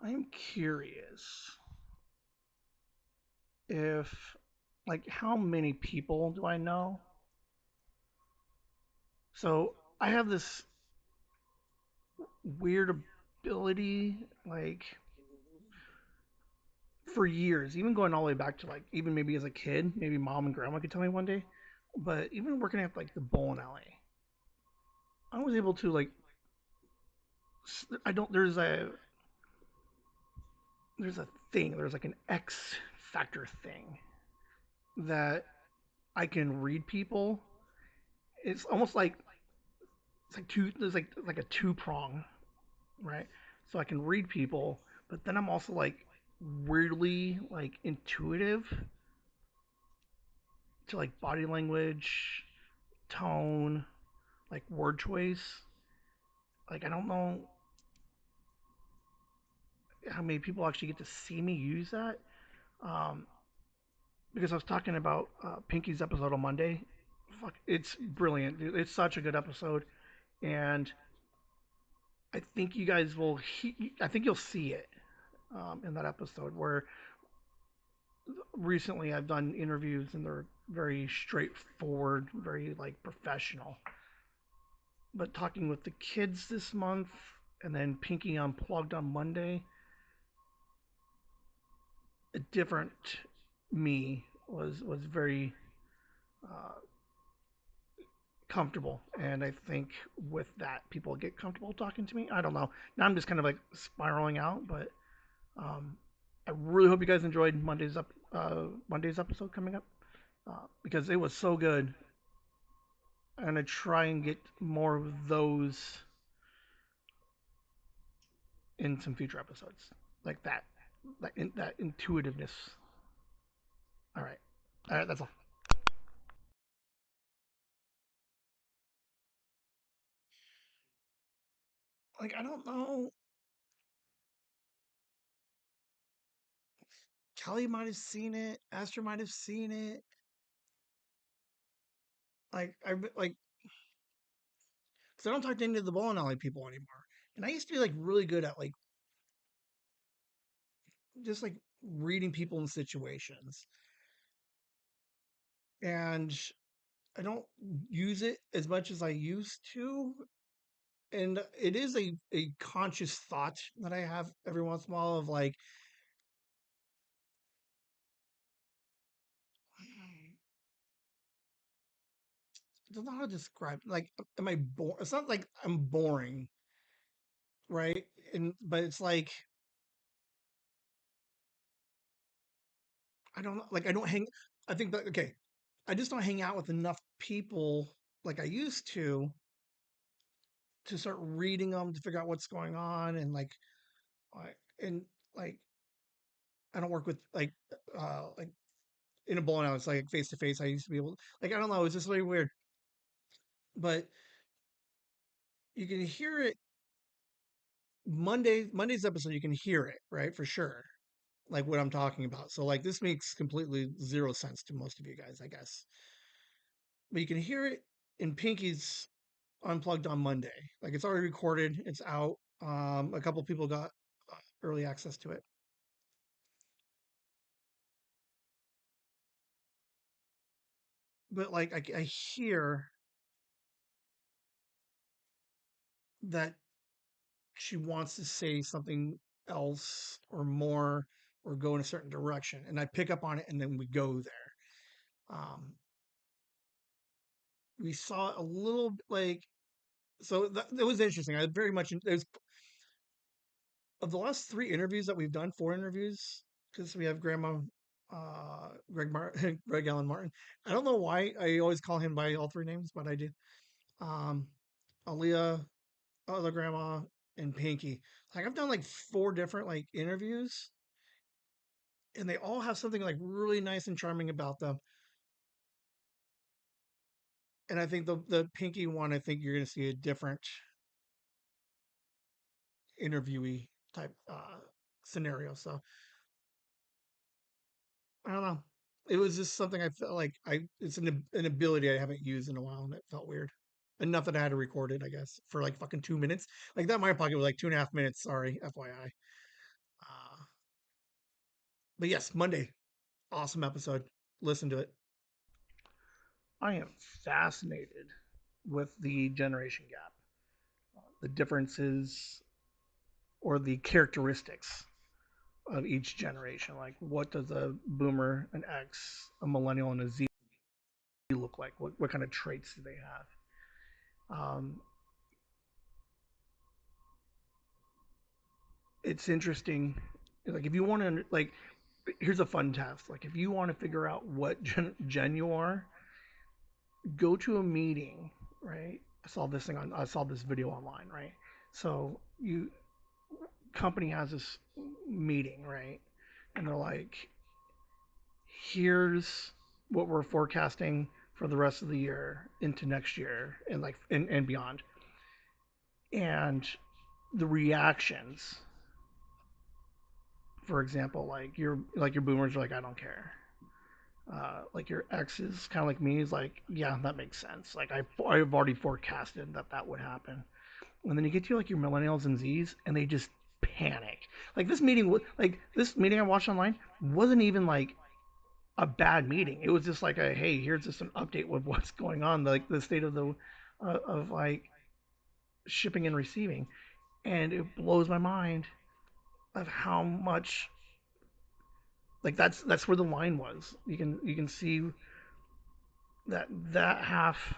Speaker 4: I'm curious if, like, how many people do I know? So I have this weird ability, like, for years, even going all the way back to like, even maybe as a kid, maybe mom and grandma could tell me one day, but even working at like the bowling alley, I was able to like, I don't, there's a thing, there's like an X factor thing that I can read people. It's almost like it's like two. There's like a two prong, right? So I can read people, but then I'm also like weirdly like intuitive to like body language, tone, like word choice. Like I don't know how many people actually get to see me use that. Um, because I was talking about Pinky's episode on Monday. Fuck, it's brilliant, dude. It's such a good episode, and I think you guys will. I think you'll see it in that episode where recently I've done interviews and they're very straightforward, very like professional. But talking with the kids this month and then Pinky Unplugged on Monday, a different me was very uh, comfortable, and I think with that, people get comfortable talking to me. I don't know. Now I'm just kind of like spiraling out, but um, I really hope you guys enjoyed Monday's episode coming up because it was so good. I'm gonna try and get more of those in some future episodes, like that intuitiveness. All right, that's all.
Speaker 2: Like I don't know. Kelly might have seen it. Astor might have seen it. Like because I don't talk to any of the bowling alley people anymore. And I used to be like really good at like just like reading people in situations. And I don't use it as much as I used to. And it is a conscious thought that I have every once in a while of like, I don't know how to describe like am I bored? It's not like I'm boring, right? And but it's like I don't know, like I don't hang I think that okay, I just don't hang out with enough people like I used to start reading them to figure out what's going on and like I don't work with like in a bowling alley. It's like face to face. I used to be able like I don't know. It's just really weird, but you can hear it Monday's episode. You can hear it right for sure, like what I'm talking about. So like this makes completely zero sense to most of you guys, I guess. But you can hear it in Pinky's unplugged on Monday. Like it's already recorded. It's out. A couple people got early access to it. But like I hear that she wants to say something else or more or go in a certain direction, and I pick up on it, and then we go there. We saw a little like so that was interesting. I very much there's of the last three interviews that we've done, four interviews because we have Grandma Greg Martin, Greg Allen Martin. I don't know why I always call him by all three names, but I do. Um, Aaliyah, other grandma, and Pinky. Like I've done like four different like interviews, and they all have something like really nice and charming about them. And I think the Pinky one, I think you're going to see a different interviewee type scenario. So I don't know. It was just something I felt like it's an ability I haven't used in a while, and it felt weird. Enough that I had to record it, I guess, for like fucking 2 minutes. Like that, my pocket was like 2.5 minutes. Sorry, FYI. But yes, Monday, awesome episode. Listen to it.
Speaker 4: I am fascinated with the generation gap, the differences or the characteristics of each generation. Like, what does a boomer, an X, a millennial, and a Z look like? What kind of traits do they have? It's interesting. Like, if you want to, like, here's a fun test. Like, if you want to figure out what gen you are, go to a meeting, right? I saw this video online, right? So you company has this meeting, right? And they're like, here's what we're forecasting for the rest of the year into next year and like and beyond. And the reactions, for example, like your boomers are like, I don't care. Like your ex is kind of like me is like, yeah, that makes sense. Like I've already forecasted that would happen. And then you get to like your millennials and Z's, and they just panic. Like this meeting I watched online wasn't even like a bad meeting. It was just like a hey, here's just an update with what's going on, like the state of the of like shipping and receiving, and it blows my mind of how much like that's where the line was. You can see that half,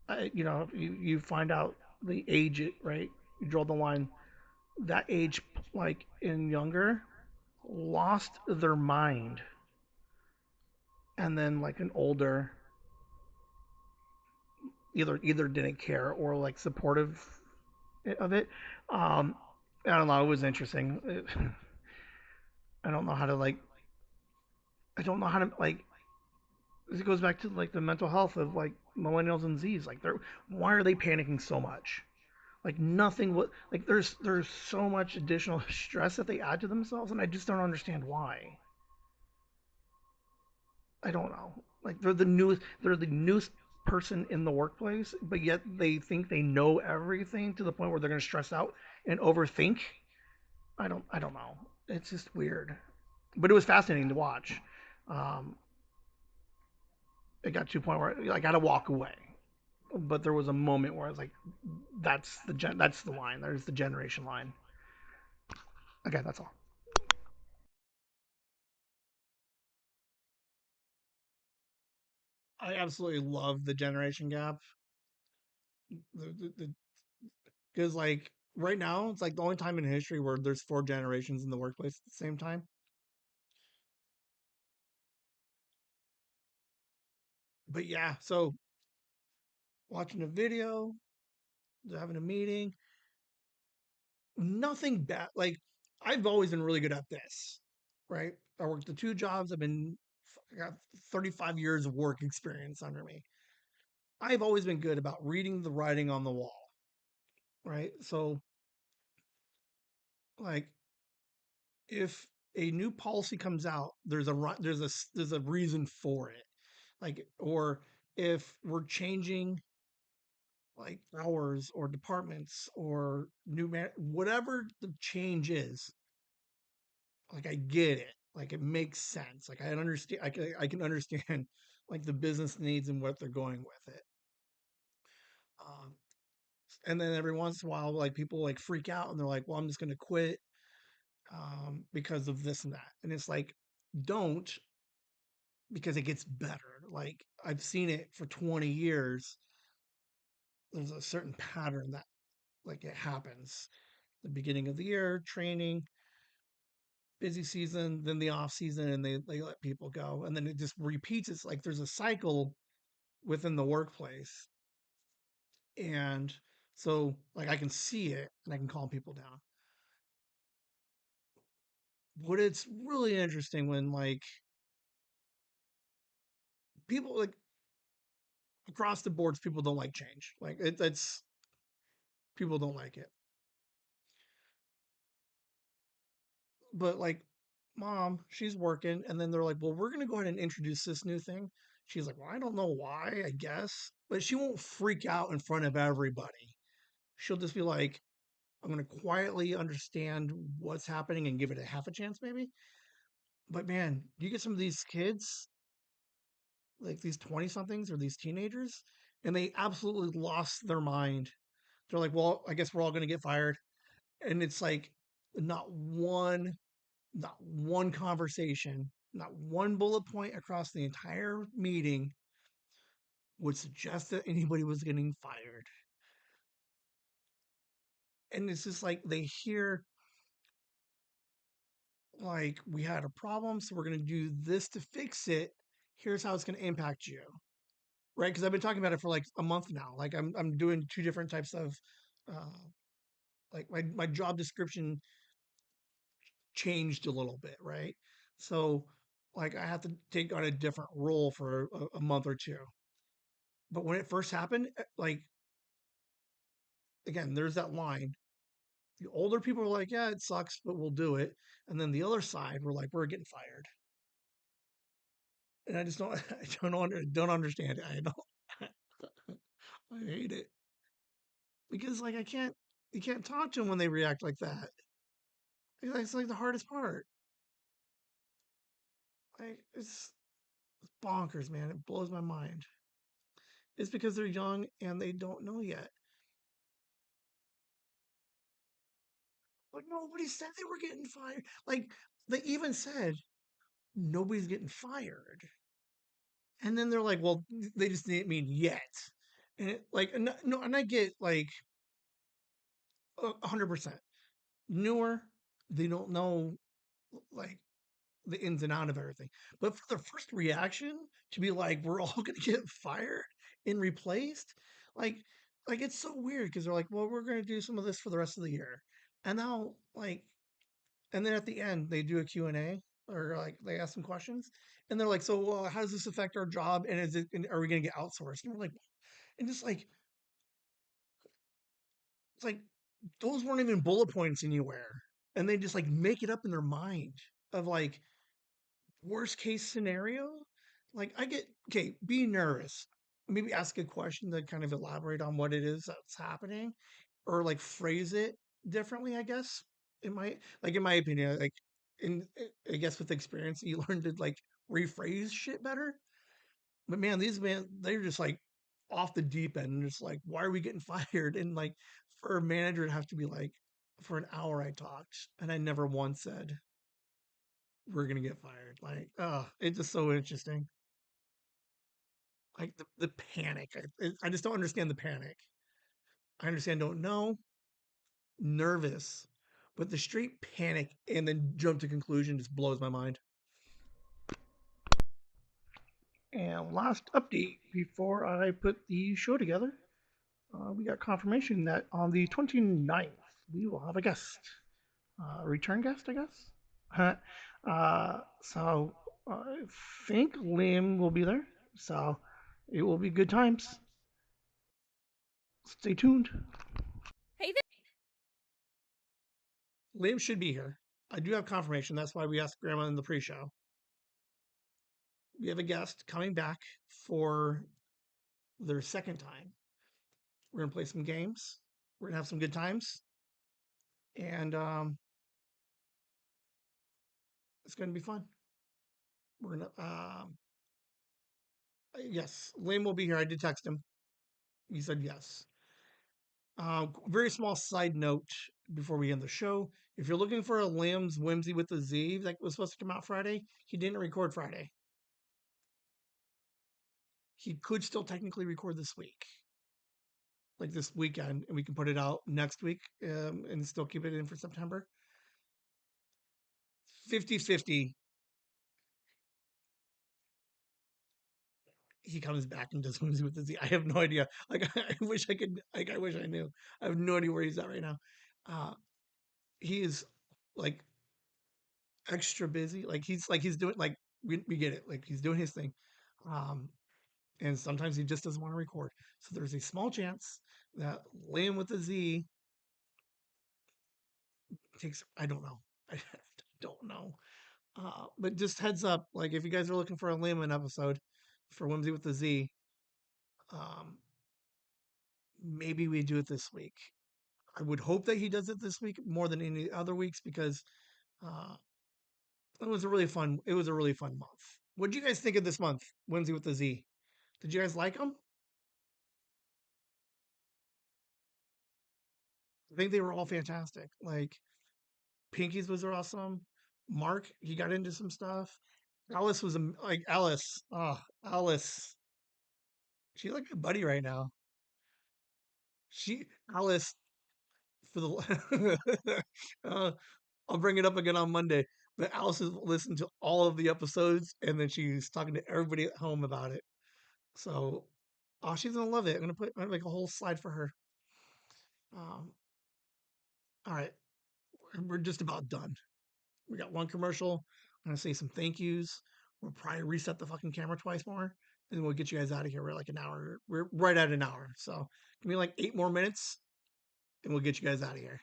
Speaker 4: if you find out the age, right? You draw the line. That age, like in younger, lost their mind, and then like an older, either didn't care or like supportive of it. Um, I don't know. It was interesting. I don't know how to like. I don't know how to like. It goes back to like the mental health of like millennials and Z's. Like, they're why are they panicking so much? Like nothing. What like there's so much additional stress that they add to themselves, and I just don't understand why. I don't know. Like they're the newest person in the workplace, but yet they think they know everything to the point where they're going to stress out and overthink. I don't know. It's just weird, but it was fascinating to watch. Um, it got to a point where I got to walk away, but there was a moment where I was like, that's the line. There's the generation line. Okay, that's all.
Speaker 2: I absolutely love the generation gap. Because like right now, it's like the only time in history where there's four generations in the workplace at the same time. But yeah, so watching a video, having a meeting, nothing bad. Like I've always been really good at this, right? I worked the two jobs. I got 35 years of work experience under me. I've always been good about reading the writing on the wall, right? So like if a new policy comes out, there's a reason for it. Like or if we're changing like hours or departments or whatever the change is, like I get it. Like it makes sense. Like I understand. I can understand like the business needs and what they're going with it. Um, and then every once in a while, like people like freak out and they're like, "Well, I'm just going to quit because of this and that." And it's like, don't, because it gets better. Like I've seen it for 20 years. There's a certain pattern that like it happens. The beginning of the year, training, busy season, then the off season, and they let people go, and then it just repeats. It's like there's a cycle within the workplace, and so like I can see it and I can calm people down. But it's really interesting when like people like across the boards, people don't like change. Like it's people don't like it. But like mom, she's working, and then they're like, well, we're gonna go ahead and introduce this new thing. She's like, well, I don't know why, I guess, but she won't freak out in front of everybody. She'll just be like, I'm going to quietly understand what's happening and give it a half a chance, maybe. But man, you get some of these kids, like these 20 somethings or these teenagers, and they absolutely lost their mind. They're like, well, I guess we're all going to get fired. And it's like, not one, not one conversation, not one bullet point across the entire meeting would suggest that anybody was getting fired. And it's just like they hear like we had a problem, so we're going to do this to fix it. Here's how it's going to impact you, right? Because I've been talking about it for like a month now. Like I'm doing two different types of uh, like my job description changed a little bit, right? So like I have to take on a different role for a month or two. But when it first happened, like again, there's that line. The older people were like, "Yeah, it sucks, but we'll do it," and then the other side were like, "We're getting fired." And I just don't, don't understand it. I don't, I hate it because like you can't talk to them when they react like that. It's like the hardest part. Like it's bonkers, man. It blows my mind. It's because they're young and they don't know yet. Like nobody said they were getting fired. Like they even said nobody's getting fired. And then they're like, well, they just didn't mean yet. And no, and I get like 100% newer. They don't know like the ins and out of everything. But for the first reaction to be like, we're all gonna get fired and replaced, like, like it's so weird because they're like, well, we're gonna do some of this for the rest of the year, and now like, and then at the end they do a Q&A or like they ask some questions, and they're like, so how does this affect our job, and are we gonna get outsourced? And we're like, and it's like those weren't even bullet points anywhere, and they just like make it up in their mind of like worst case scenario. Like I get okay, be nervous, maybe ask a question to kind of elaborate on what it is that's happening, or like phrase it differently. I guess it might, like in my opinion, like in I guess with experience you learn to like rephrase shit better. But man, these men, they're just like off the deep end and just like, why are we getting fired? And like for a manager to have to be like, for an hour I talked and I never once said we're gonna get fired. Like, oh, it's just so interesting. Like the panic. I just don't understand the panic. I understand, don't know, nervous, but the straight panic and then jump to conclusion just blows my mind.
Speaker 4: And last update before I put the show together, we got confirmation that on the 29th, we will have a guest. A return guest, I guess. So I think Liam will be there. So it will be good times. Stay tuned.
Speaker 5: Hey
Speaker 2: Liam should be here. I do have confirmation. That's why we asked Grandma in the pre-show. We have a guest coming back for their second time. We're gonna play some games. We're gonna have some good times, and it's gonna be fun. We're gonna yes, Liam will be here. I did text him. He said yes. Very small side note before we end the show. If you're looking for a Liam's Whimsy with a Z that was supposed to come out Friday, he didn't record Friday. He could still technically record this week, like this weekend, and we can put it out next week and still keep it in for September. 50-50. He comes back and does Whimsy with the Z. I have no idea. Like I wish I could. Like I wish I knew. I have no idea where he's at right now. He is like extra busy. Like he's doing like we get it. Like he's doing his thing. Um, and sometimes he just doesn't want to record. So there's a small chance that Liam with a Z takes. I don't know. I don't know. But just heads up, like if you guys are looking for a Liam episode for Whimsy with the Z, um, maybe we do it this week. I would hope that he does it this week more than any other weeks because uh, it was a really fun. It was a really fun month. What did you guys think of this month, Whimsy with the Z? Did you guys like them? I think they were all fantastic. Like Pinky's was awesome. Mark, he got into some stuff. Alice was like Alice. Oh, Alice. She's like a buddy right now. She Alice for the I'll bring it up again on Monday. But Alice has listened to all of the episodes and then she's talking to everybody at home about it. So oh, she's gonna love it. I'm gonna make a whole slide for her. Um, all right. We're just about done. We got one commercial. I'm gonna say some thank yous. We'll probably reset the fucking camera twice more, and we'll get you guys out of here. We're like an hour. We're right at an hour. So give me like 8 more minutes, and we'll get you guys out of here.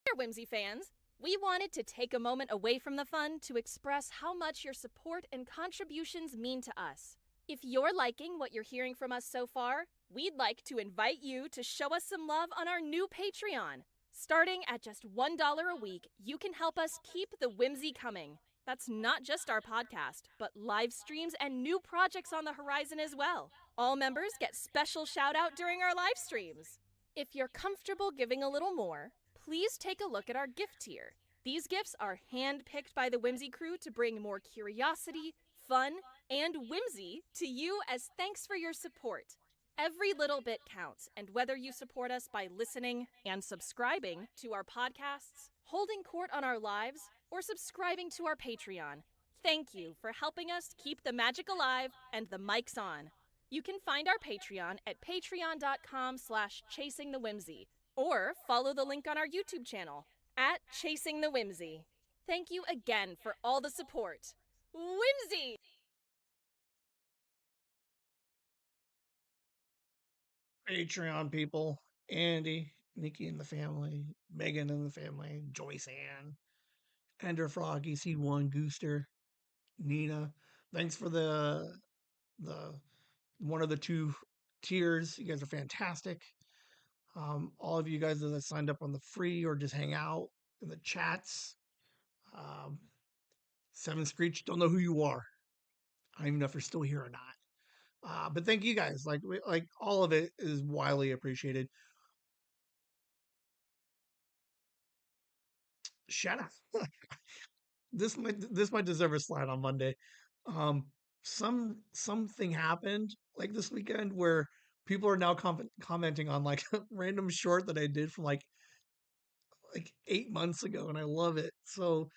Speaker 5: there, Whimsy fans! We wanted to take a moment away from the fun to express how much your support and contributions mean to us. If you're liking what you're hearing from us so far, we'd like to invite you to show us some love on our new Patreon. Starting at just $1 a week, you can help us keep the whimsy coming. That's not just our podcast, but live streams and new projects on the horizon as well. All members get special shout out during our live streams. If you're comfortable giving a little more, please take a look at our gift tier. These gifts are hand-picked by the Whimsy crew to bring more curiosity, fun, and whimsy to you as thanks for your support. Every little bit counts, and whether you support us by listening and subscribing to our podcasts, holding court on our lives, or subscribing to our Patreon, thank you for helping us keep the magic alive and the mics on. You can find our Patreon at patreon.com/chasingthewhimsy, or follow the link on our YouTube channel at Chasing the Whimsy. Thank you again for all the support. Whimsy!
Speaker 2: Patreon people, Andy, Nikki and the family, Megan and the family, Joyce Ann, Ender Froggy, C1, Gooster, Nina. Thanks for the one of the two tiers. You guys are fantastic. All of you guys that have signed up on the free or just hang out in the chats. Seven Screech, don't know who you are. I don't even know if you're still here or not. But thank you guys. Like all of it is widely appreciated. Shut up. This might deserve a slide on Monday. Something happened like this weekend where people are now commenting on like a random short that I did from like 8 months ago, and I love it. So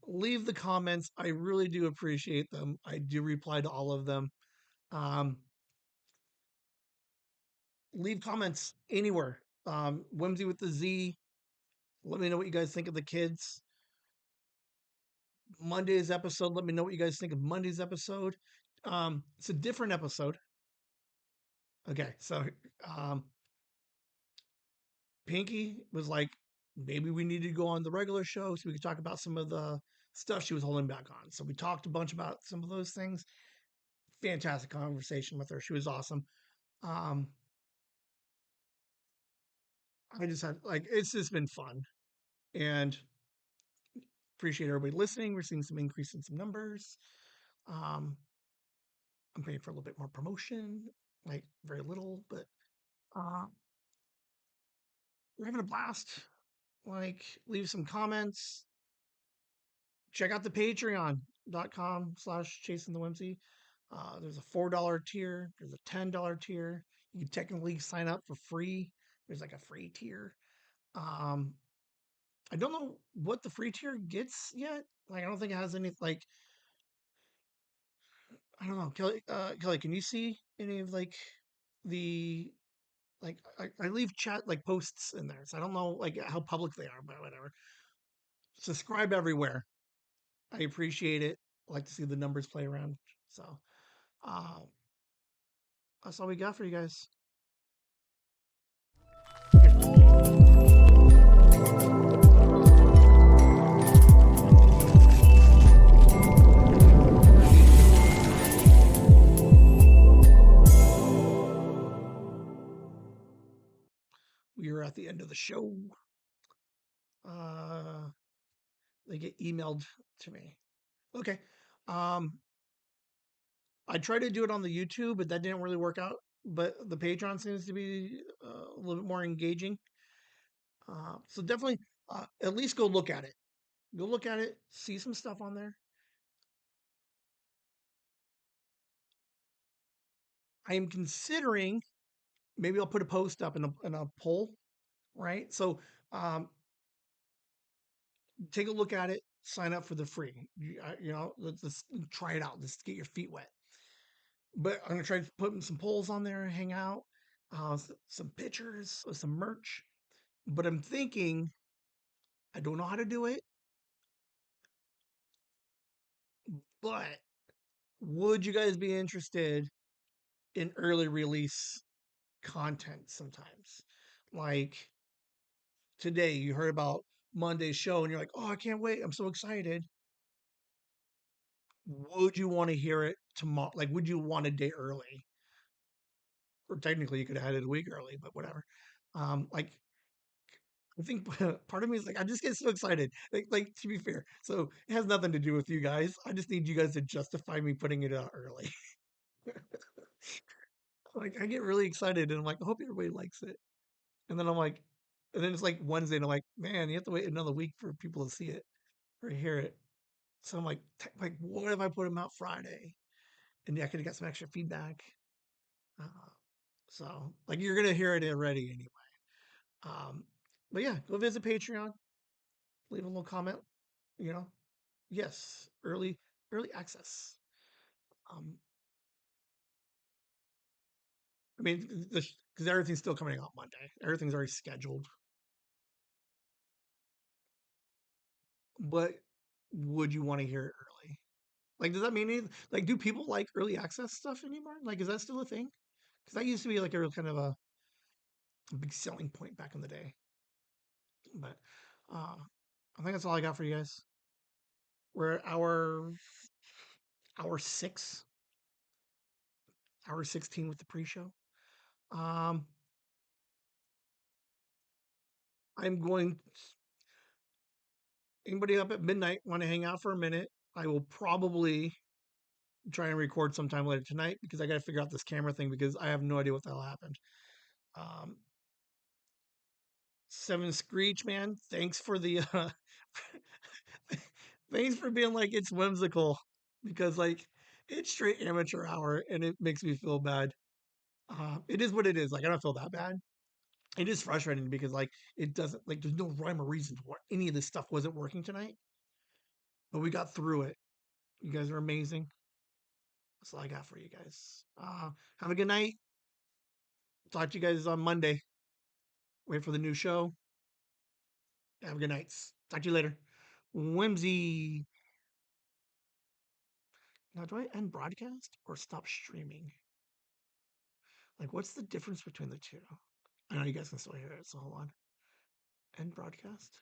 Speaker 2: leave the comments. I really do appreciate them. I do reply to all of them. Leave comments anywhere. Whimsy with the Z. Let me know what you guys think of the kids. Monday's episode. Let me know what you guys think of Monday's episode. It's a different episode. Okay, so Pinky was like, maybe we need to go on the regular show so we could talk about some of the stuff she was holding back on. So we talked a bunch about some of those things. Fantastic conversation with her. She was awesome. I just had it's just been fun, and appreciate everybody listening. We're seeing some increase in some numbers. I'm paying for a little bit more promotion, like very little, but we're having a blast. Like, leave some comments. Check out the patreon.com/chasing the whimsy. There's a $4 tier. There's a $10 tier. You can technically sign up for free. There's like a free tier. I don't know what the free tier gets yet. Like, I don't think it has any, like, I don't know. Kelly, can you see any of like the, like, I leave chat like posts in there. So I don't know like how public they are, but whatever. Subscribe everywhere. I appreciate it. I like to see the numbers play around. So that's all we got for you guys. We are at the end of the show. They get emailed to me. Okay. I tried to do it on the YouTube, but that didn't really work out. But the Patreon seems to be a little bit more engaging. So definitely, at least go look at it. Go look at it. See some stuff on there. I am considering maybe I'll put a post up in a poll, right? So take a look at it. Sign up for the free. Let's try it out. Let's get your feet wet. But I'm gonna try to put some polls on there and hang out, some pictures, some merch. But I'm thinking, I don't know how to do it, but would you guys be interested in early release content sometimes? Like today, you heard about Monday's show and you're like, oh, I can't wait. I'm so excited. Would you want to hear it tomorrow? Like, would you want a day early? Or technically, you could have had it a week early, but whatever. Like, I think part of me is like, I just get so excited. Like to be fair, so it has nothing to do with you guys. I just need you guys to justify me putting it out early. Like, I get really excited, and I'm like, I hope everybody likes it. And then I'm like, and then it's like Wednesday, and I'm like, man, you have to wait another week for people to see it or hear it. So I'm like, what if I put them out Friday? And I could have got some extra feedback. Uh, so like you're gonna hear it already anyway. But yeah, go visit Patreon, leave a little comment. You know, yes, early access. Um, I mean, because everything's still coming out Monday. Everything's already scheduled. But would you want to hear it early? Like, does that mean anything? Like, do people like early access stuff anymore? Like, is that still a thing? Because that used to be like a real kind of a big selling point back in the day. But I think that's all I got for you guys. We're at hour 6, hour 16 with the pre-show. Um, I'm going. Anybody up at midnight want to hang out for a minute? I will probably try and record sometime later tonight because I got to figure out this camera thing because I have no idea what the hell happened. Um, Seven Screech, man, thanks for the thanks for being like it's whimsical because like it's straight amateur hour and it makes me feel bad. It is what it is. Like I don't feel that bad. It is frustrating because like it doesn't like there's no rhyme or reason why any of this stuff wasn't working tonight, but we got through it. You guys are amazing. That's all I got for you guys. Have a good night. Talk to you guys on Monday. Wait for the new show. Have a good night. Talk to you later. Whimsy. Now, do I end broadcast or stop streaming? Like, what's the difference between the two? I know you guys can still hear it, so hold on. End broadcast.